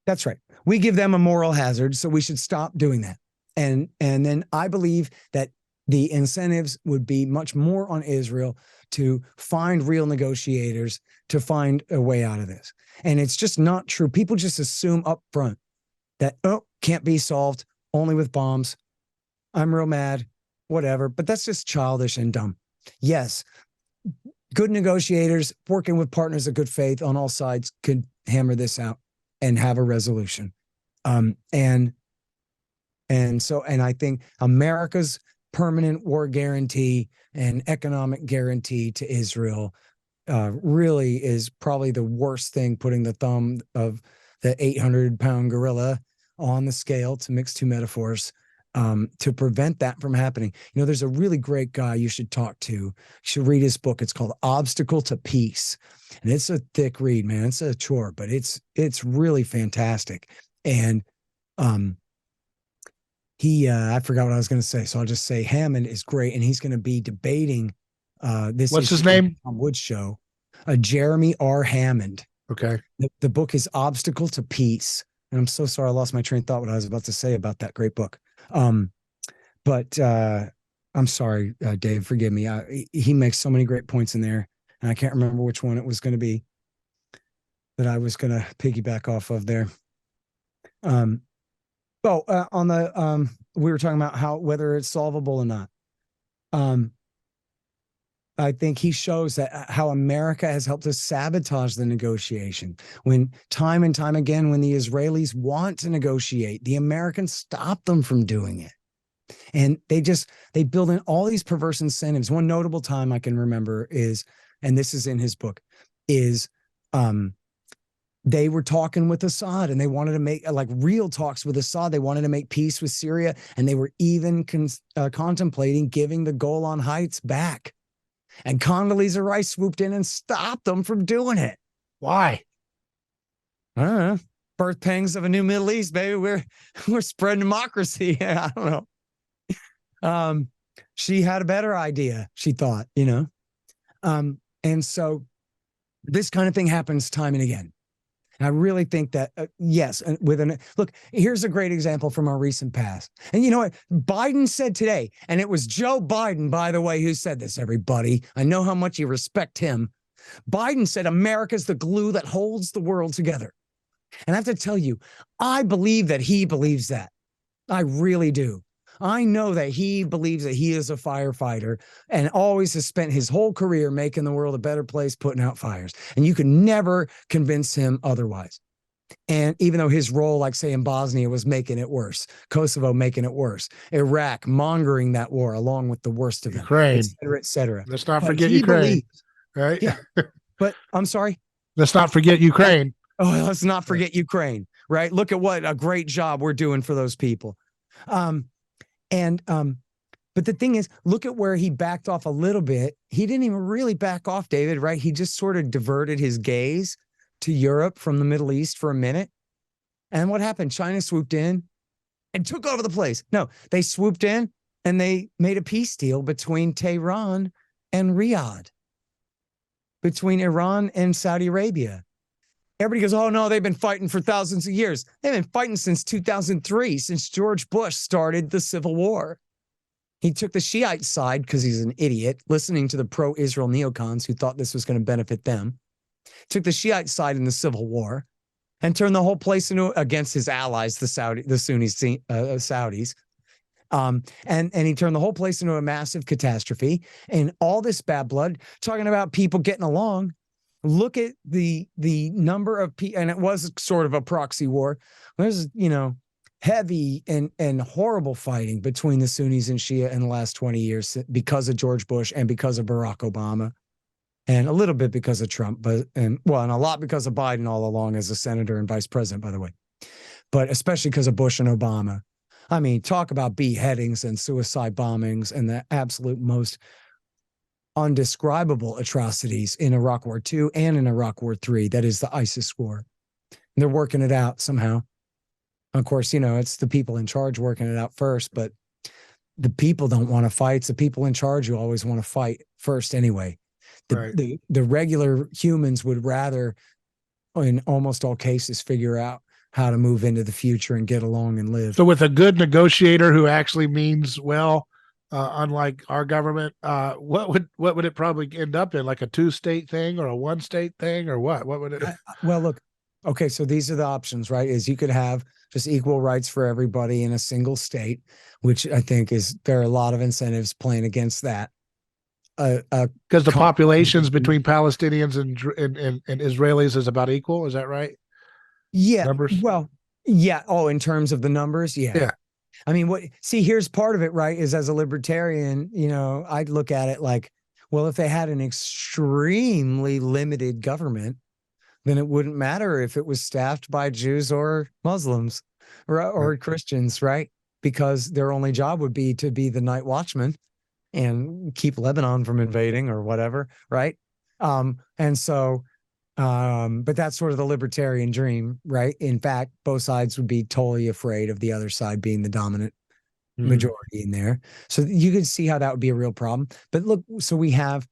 That's right. We give them a moral hazard, so we should stop doing that. And then I believe that the incentives would be much more on Israel to find real negotiators, to find a way out of this. And it's just not true. People just assume up front that, oh, can't be solved, only with bombs. I'm real mad, whatever. But that's just childish and dumb. Yes, good negotiators working with partners of good faith on all sides could hammer this out and have a resolution. And I think America's permanent war guarantee and economic guarantee to Israel really is probably the worst thing, putting the thumb of the 800-pound gorilla on the scale, to mix two metaphors, to prevent that from happening. You know, there's a really great guy you should talk to. You should read his book. It's called Obstacle to Peace. And it's a thick read, man. It's a chore, but it's really fantastic. And I forgot what I was going to say, so I'll just say Hammond is great, and he's going to be debating this. What's his name? On Wood Show. Jeremy R. Hammond. Okay. The book is Obstacle to Peace. And I'm so sorry I lost my train of thought what I was about to say about that great book. But I'm sorry, Dave, forgive me. He makes so many great points in there, and I can't remember which one it was going to be that I was going to piggyback off of there. On the we were talking about whether it's solvable or not. I think he shows that how America has helped to sabotage the negotiation. When time and time again, when the Israelis want to negotiate, the Americans stop them from doing it. And they build in all these perverse incentives. One notable time I can remember is, and this is in his book, is they were talking with Assad, and they wanted to make like real talks with Assad. They wanted to make peace with Syria, and they were even contemplating giving the Golan Heights back. And Condoleezza Rice swooped in and stopped them from doing it. Why? I don't know. Birth pangs of a new Middle East, baby. We're spreading democracy. I don't know. She had a better idea, she thought, you know. And so this kind of thing happens time and again. And I really think that, yes, look, here's a great example from our recent past. And you know what? Biden said today, and it was Joe Biden, by the way, who said this, everybody. I know how much you respect him. Biden said America's the glue that holds the world together. And I have to tell you, I believe that he believes that. I really do. I know that he believes that he is a firefighter and always has spent his whole career making the world a better place, putting out fires. And you can never convince him otherwise. And even though his role, like say in Bosnia, was making it worse, Kosovo making it worse, Iraq mongering that war along with the worst of them, Ukraine, et cetera. Let's not forget Ukraine, right? Yeah. But I'm sorry. Let's not forget Ukraine. Oh, let's not forget Ukraine, right? Look at what a great job we're doing for those people. But the thing is, look at where he backed off a little bit. He didn't even really back off, David, right? He just sort of diverted his gaze to Europe from the Middle East for a minute. And what happened? China swooped in and took over the place. No, they swooped in and they made a peace deal between Tehran and Riyadh, between Iran and Saudi Arabia. Everybody goes, oh, no, they've been fighting for thousands of years. They've been fighting since 2003, since George Bush started the Civil War. He took the Shiite side because he's an idiot, listening to the pro-Israel neocons who thought this was going to benefit them. Took the Shiite side in the Civil War and turned the whole place against his allies, the Saudis. And he turned the whole place into a massive catastrophe. And all this bad blood, talking about people getting along. Look at the number of people, and it was sort of a proxy war. There's, heavy and horrible fighting between the Sunnis and Shia in the last 20 years because of George Bush and because of Barack Obama, and a little bit because of Trump, and a lot because of Biden all along as a senator and vice president, by the way, but especially because of Bush and Obama. I mean, talk about beheadings and suicide bombings and the absolute most undescribable atrocities in Iraq War II and in Iraq War III. That is the ISIS war. And they're working it out somehow. Of course, it's the people in charge working it out first, but the people don't want to fight. It's the people in charge who always want to fight first anyway. The regular humans would rather, in almost all cases, figure out how to move into the future and get along and live. So with a good negotiator who actually means well, unlike our government. What would it probably end up in? Like a 2-state thing or a 1-state thing or what? What would it? Well, look, okay, so these are the options, right? Is you could have just equal rights for everybody in a single state, which I think there are a lot of incentives playing against that. Because the populations between Palestinians and Israelis is about equal. Is that right? Yeah. Numbers? Well, yeah. Oh, in terms of the numbers, yeah. Yeah. I mean, here's part of it, right? Is as a libertarian, I'd look at it like, well, if they had an extremely limited government, then it wouldn't matter if it was staffed by Jews or Muslims or Christians, right? Because their only job would be to be the night watchman and keep Lebanon from invading or whatever, right? And so, but that's sort of the libertarian dream, right? In fact, both sides would be totally afraid of the other side being the dominant majority in there. So you could see how that would be a real problem. But look, so we have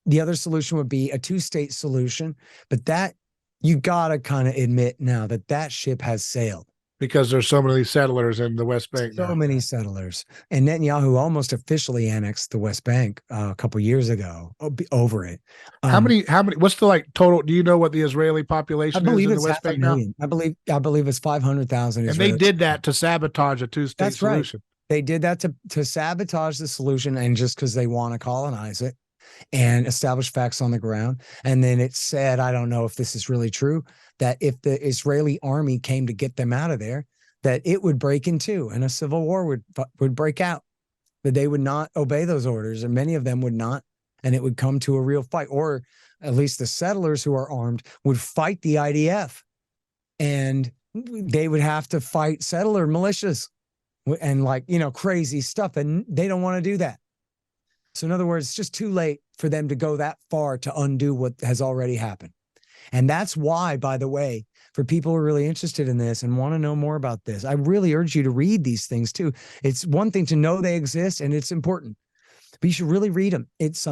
the other solution would be a 2-state solution, but that you got to kind of admit now that ship has sailed. Because there's so many settlers in the West Bank. So many settlers. And Netanyahu almost officially annexed the West Bank a couple years ago over it. How many, what's the total? Do you know what the Israeli population is in the West Bank now? I believe it's 500,000. And they did that to sabotage a 2-state solution. Right. They did that to sabotage the solution and just because they want to colonize it and establish facts on the ground. And then it said, I don't know if this is really true, that if the Israeli army came to get them out of there, that it would break in two and a civil war would break out, that they would not obey those orders, and many of them would not, and it would come to a real fight, or at least the settlers who are armed would fight the IDF, and they would have to fight settler militias and crazy stuff, and they don't want to do that. So in other words, it's just too late for them to go that far to undo what has already happened. And that's why, by the way, for people who are really interested in this and want to know more about this, I really urge you to read these things too. It's one thing to know they exist and it's important, but you should really read them. It's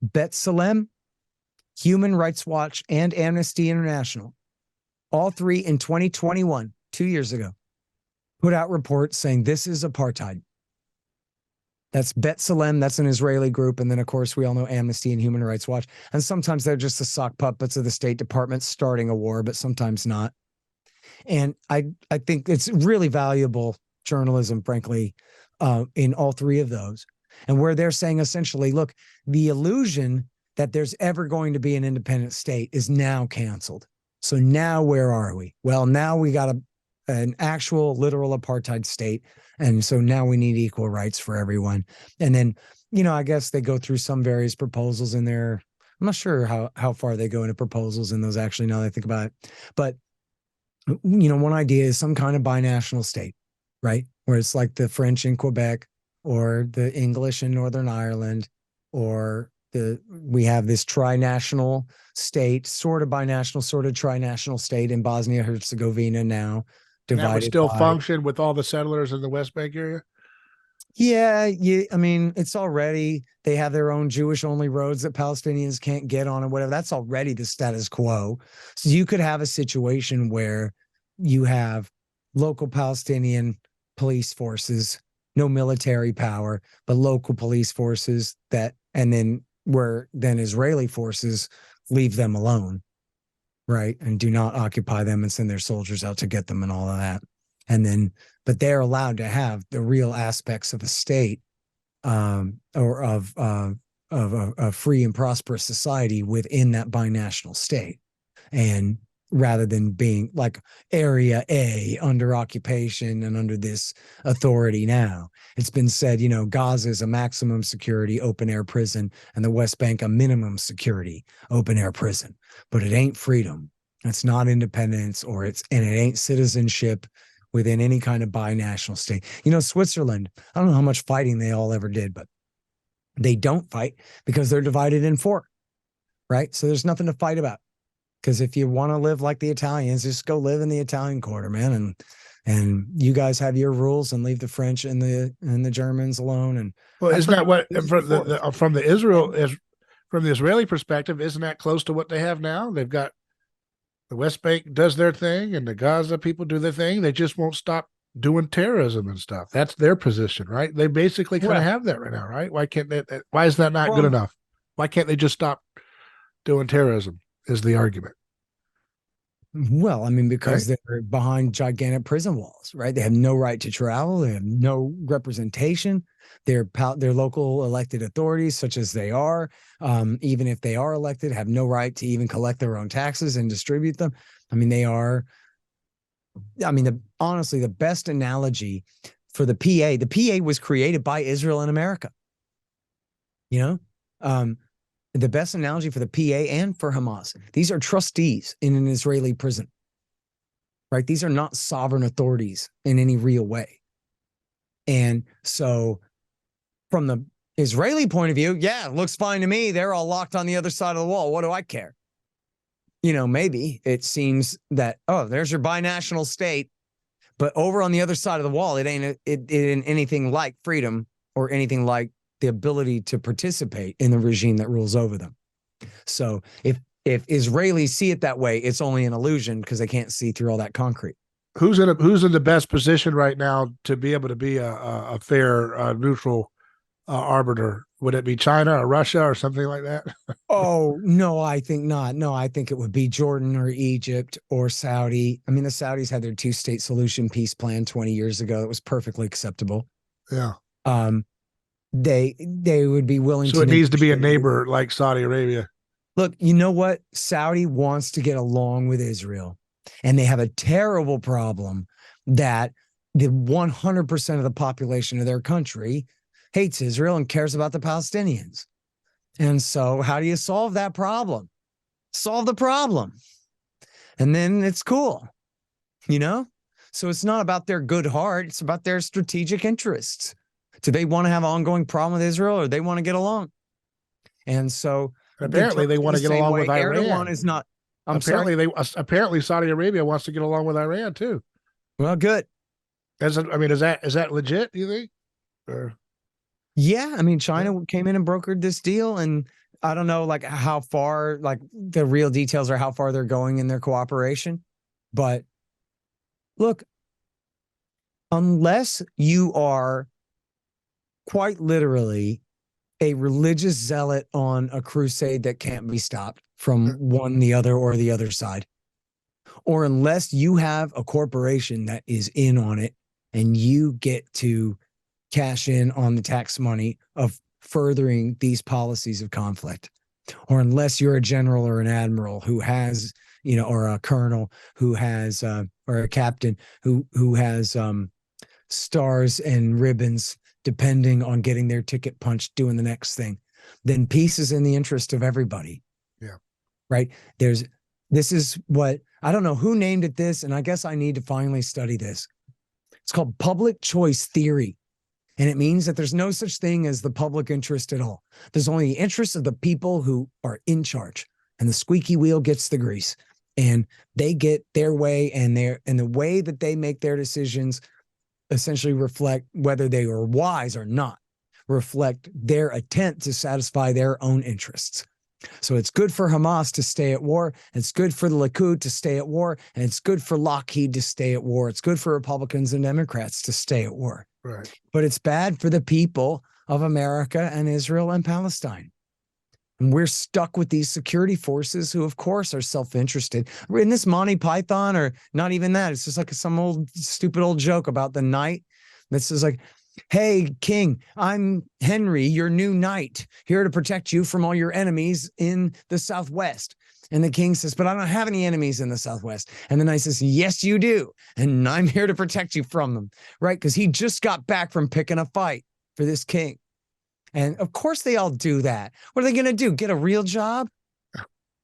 B'Tselem, Human Rights Watch, and Amnesty International, all three in 2021, 2 years ago, put out reports saying this is apartheid. That's B'Tselem, that's an Israeli group. And then, of course, we all know Amnesty and Human Rights Watch. And sometimes they're just the sock puppets of the State Department starting a war, but sometimes not. And I think it's really valuable journalism, frankly, in all three of those. And where they're saying essentially, look, the illusion that there's ever going to be an independent state is now canceled. So now where are we? Well, now we got an actual literal apartheid state. And so now we need equal rights for everyone. And then, I guess they go through some various proposals in there. I'm not sure how far they go into proposals in those actually, now that I think about it. But, one idea is some kind of binational state, right? Where it's like the French in Quebec or the English in Northern Ireland, or we have this trinational state, sort of binational, sort of trinational state in Bosnia-Herzegovina now. That would still function with all the settlers in the West Bank area? Yeah. I mean, it's already, they have their own Jewish only roads that Palestinians can't get on or whatever. That's already the status quo. So you could have a situation where you have local Palestinian police forces, no military power, but local police forces and then Israeli forces leave them alone. Right. And do not occupy them and send their soldiers out to get them and all of that. And then, but they're allowed to have the real aspects of a state or of a free and prosperous society within that binational state. And rather than being like Area A under occupation and under this authority now, it's been said, Gaza is a maximum security open air prison and the West Bank a minimum security open air prison. But it ain't freedom. It's not independence, and it ain't citizenship within any kind of binational state. Switzerland, I don't know how much fighting they all ever did, but they don't fight because they're divided in four, right? So there's nothing to fight about. Because if you want to live like the Italians, just go live in the Italian quarter, man. And you guys have your rules and leave the French and the Germans alone. And well, isn't that what from the Israeli perspective, isn't that close to what they have now? They've got the West Bank does their thing and the Gaza people do their thing. They just won't stop doing terrorism and stuff. That's their position, right? They basically kind of have that right now, right? Why can't they? Why is that not good enough? Why can't they just stop doing terrorism? Is the argument? Well, I mean, because they're behind gigantic prison walls, right? They have no right to travel. They have no representation. Their local elected authorities, such as they are, even if they are elected, have no right to even collect their own taxes and distribute them. I mean, they are. I mean, honestly, the best analogy for the PA was created by Israel and America. You know, the best analogy for the PA and for Hamas. These are trustees in an Israeli prison, right? These are not sovereign authorities in any real way. And so from the Israeli point of view, yeah, it looks fine to me. They're all locked on the other side of the wall. What do I care? You know, maybe it seems that, oh, there's your binational state, but over on the other side of the wall, it ain't anything like freedom or anything like the ability to participate in the regime that rules over them. So if Israelis see it that way, it's only an illusion because they can't see through all that concrete. Who's in the best position right now to be able to be a fair, neutral arbiter? Would it be China or Russia or something like that? Oh, no, I think not. No, I think it would be Jordan or Egypt or Saudi. I mean, the Saudis had their two-state solution peace plan 20 years ago. It was perfectly acceptable. Yeah. They would be willing to. So it needs to be a neighbor like Saudi Arabia. Look, you know what? Saudi wants to get along with Israel, and they have a terrible problem that the 100% of the population of their country hates Israel and cares about the Palestinians. And so how do you solve that problem? Solve the problem. And then it's cool, you know? So it's not about their good heart. It's about their strategic interests. Do they want to have an ongoing problem with Israel, or they want to get along? And so apparently they want to get along with Iran. Erdogan is not. Apparently Saudi Arabia wants to get along with Iran too. Well, good. Is that legit, do you think? Or? Yeah, I mean, China came in and brokered this deal, and I don't know like how far, like the real details are how far they're going in their cooperation. But look, unless you are quite literally a religious zealot on a crusade that can't be stopped from one, the other, or the other side, or unless you have a corporation that is in on it and you get to cash in on the tax money of furthering these policies of conflict, or unless you're a general or an admiral who has, you know, or a colonel who has, or a captain who has stars and ribbons depending on getting their ticket punched doing the next thing, then peace is in the interest of everybody. Yeah. Right. This is what, I don't know who named it this, and I guess I need to finally study this. It's called public choice theory. And it means that there's no such thing as the public interest at all. There's only the interest of the people who are in charge, and the squeaky wheel gets the grease, and they get their way, and the way that they make their decisions essentially reflect, whether they are wise or not, reflect their attempt to satisfy their own interests. So it's good for Hamas to stay at war. It's good for the Likud to stay at war. And it's good for Lockheed to stay at war. It's good for Republicans and Democrats to stay at war. Right. But it's bad for the people of America and Israel and Palestine. And we're stuck with these security forces who, of course, are self-interested. In this Monty Python, or not even that, it's just like some old stupid old joke about the knight. This is like, hey, king, I'm Henry, your new knight, here to protect you from all your enemies in the Southwest. And the king says, but I don't have any enemies in the Southwest. And the knight says, yes, you do. And I'm here to protect you from them, right? Because he just got back from picking a fight for this king. And of course they all do that. What are they going to do? Get a real job?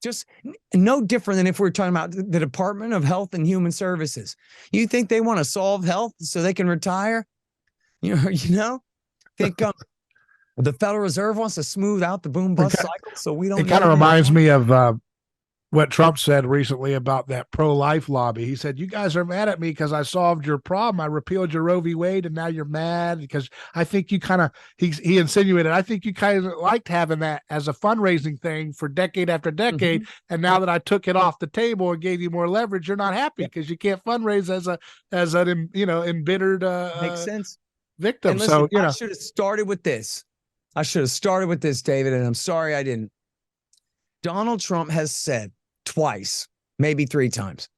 Just no different than if we're talking about the Department of Health and Human Services. You think they want to solve health so they can retire? You know, think the Federal Reserve wants to smooth out the boom bust cycle, so we don't. It kind of reminds me of what Trump said recently about that pro-life lobby. He said, "You guys are mad at me because I solved your problem. I repealed your Roe v. Wade, and now you're mad because I think you kind of." He insinuated, "I think you kind of liked having that as a fundraising thing for decade after decade, and now that I took it off the table and gave you more leverage, you're not happy because you can't fundraise as an embittered Makes sense. victim." And listen, So I should have started with this. David, and I'm sorry I didn't. Donald Trump has said twice, maybe 3 times,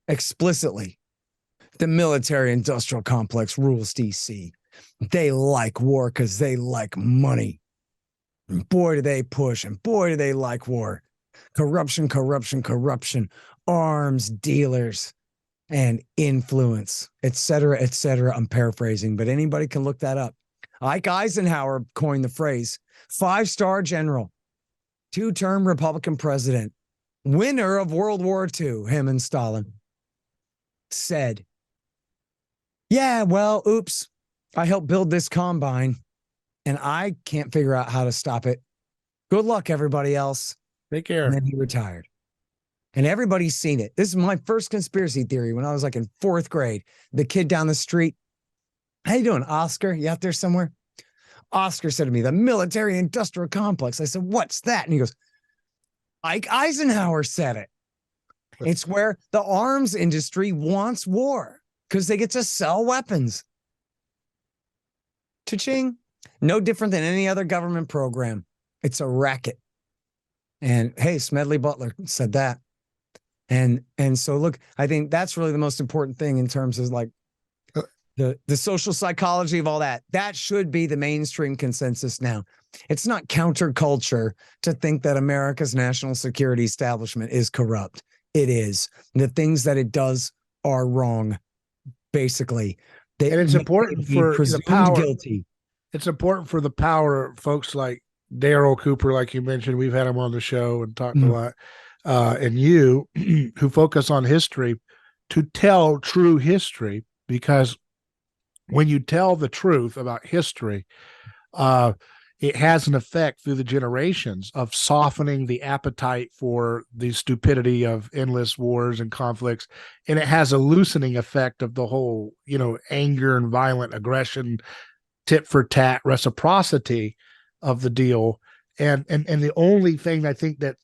explicitly, the military industrial complex rules DC. They like war because they like money. And boy, do they push, and boy, do they like war. Corruption, corruption, corruption, arms dealers, and influence, et cetera, et cetera. I'm paraphrasing, but anybody can look that up. Ike Eisenhower coined the phrase 5-star general, 2-term Republican president, winner of World War II, him and Stalin, said, "Yeah, well, oops, I helped build this combine and I can't figure out how to stop it. Good luck, everybody else." take care. And then he retired. And everybody's seen it. This is my first conspiracy theory when I was like in 4th grade. The kid down the street, "How you doing, Oscar? You out there somewhere?" Oscar said to me, "The military industrial complex." I said, "What's that?" And he goes, "Ike Eisenhower said it. It's where the arms industry wants war because they get to sell weapons." Cha-ching. No different than any other government program. It's a racket. And hey, Smedley Butler said that. And so look, I think that's really the most important thing in terms of like the social psychology of all that. That should be the mainstream consensus now. It's not counterculture to think that America's national security establishment is corrupt. It is. The things that it does are wrong, basically. And it's important for the power. Guilty. It's important for the power folks like Daryl Cooper, like you mentioned. We've had him on the show and talked a lot. And you, who focus on history, to tell true history, because when you tell the truth about history, it has an effect through the generations of softening the appetite for the stupidity of endless wars and conflicts. And it has a loosening effect of the whole, anger and violent aggression, tit for tat reciprocity of the deal. And the only thing I think that,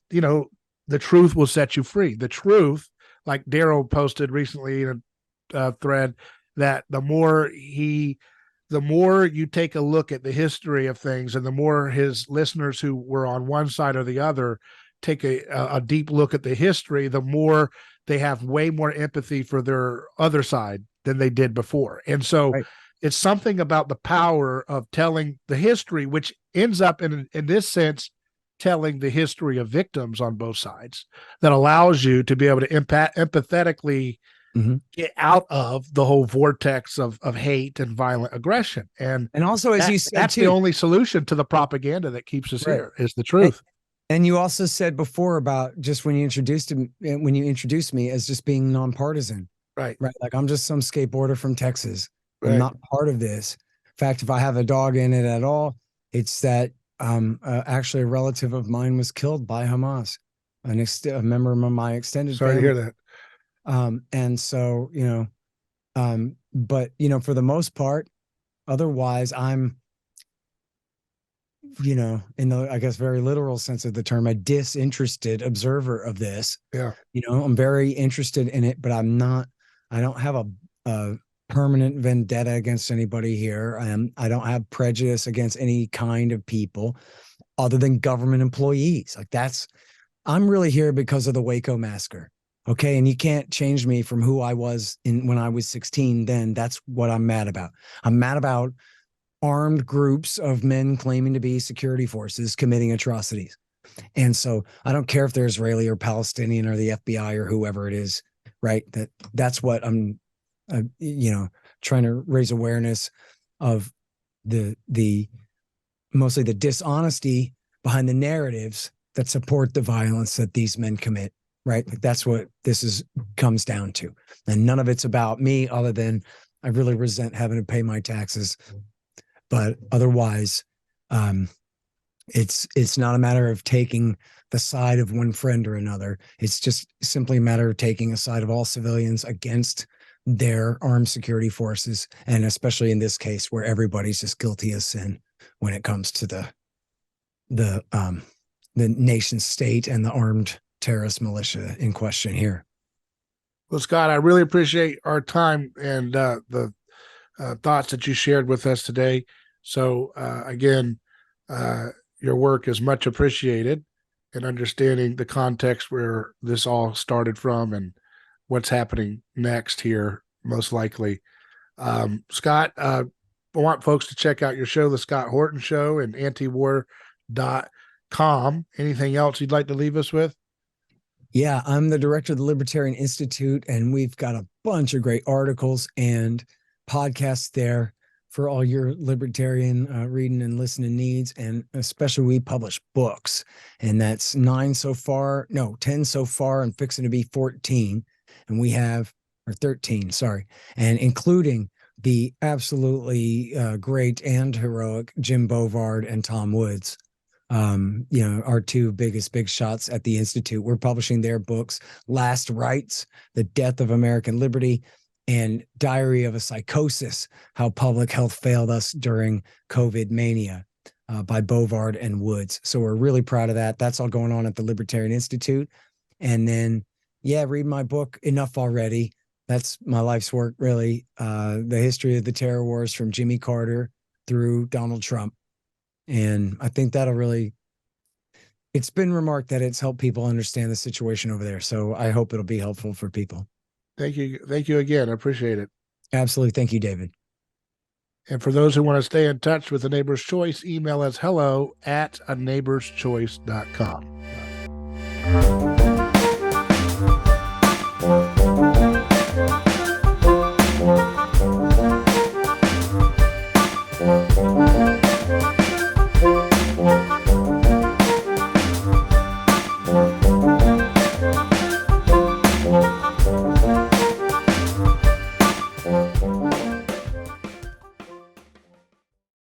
the truth will set you free. The truth, like Daryl posted recently in a thread, that the more you take a look at the history of things, and the more his listeners who were on one side or the other take a deep look at the history, the more they have way more empathy for their other side than they did before. And so It's something about the power of telling the history, which ends up in this sense, telling the history of victims on both sides, that allows you to be able to empathetically get out of the whole vortex of hate and violent aggression. And also, as you said, that's the only solution to the propaganda that keeps us here, is the truth. And you also said before about just when you introduced me as just being nonpartisan, right? Like I'm just some skateboarder from Texas. I'm not part of this. In fact, if I have a dog in it at all, it's that actually a relative of mine was killed by Hamas, a member of my extended family. Sorry to hear that. And so, but, for the most part, otherwise I'm, in the, I guess, very literal sense of the term, a disinterested observer of this. Yeah. I'm very interested in it, but I don't have a permanent vendetta against anybody here. I don't have prejudice against any kind of people other than government employees. I'm really here because of the Waco massacre. Okay. And you can't change me from who I was when I was 16. Then that's what I'm mad about. I'm mad about armed groups of men claiming to be security forces committing atrocities. And so I don't care if they're Israeli or Palestinian or the FBI or whoever it is, right? That's what I'm, trying to raise awareness of the mostly the dishonesty behind the narratives that support the violence that these men commit, right? That's what this comes down to. And none of it's about me, other than I really resent having to pay my taxes. But otherwise, It's not a matter of taking the side of one friend or another. It's just simply a matter of taking a side of all civilians against their armed security forces, and especially in this case where everybody's just guilty as sin when it comes to the nation state and the armed terrorist militia in question here. Well, Scott, I really appreciate our time and the thoughts that you shared with us today. So again, your work is much appreciated in understanding the context where this all started from and what's happening next here, most likely. Scott, I want folks to check out your show, The Scott Horton Show, and antiwar.com. Anything else you'd like to leave us with? Yeah, I'm the director of the Libertarian Institute, and we've got a bunch of great articles and podcasts there for all your libertarian reading and listening needs. And especially we publish books, and that's 10 so far, and fixing to be 14. And we have, or 13, sorry, and including the absolutely great and heroic Jim Bovard and Tom Woods. Our two biggest big shots at the Institute. We're publishing their books, Last Rites, The Death of American Liberty, and Diary of a Psychosis, How Public Health Failed Us During COVID Mania, by Bovard and Woods. So we're really proud of that. That's all going on at the Libertarian Institute. And then, read my book, Enough Already. That's my life's work, really. The history of the terror wars from Jimmy Carter through Donald Trump. And I think it's been remarked that it's helped people understand the situation over there. So I hope it'll be helpful for people. Thank you. Thank you again. I appreciate it. Absolutely. Thank you, David. And for those who want to stay in touch with A Neighbor's Choice, email us hello@aneighborschoice.com.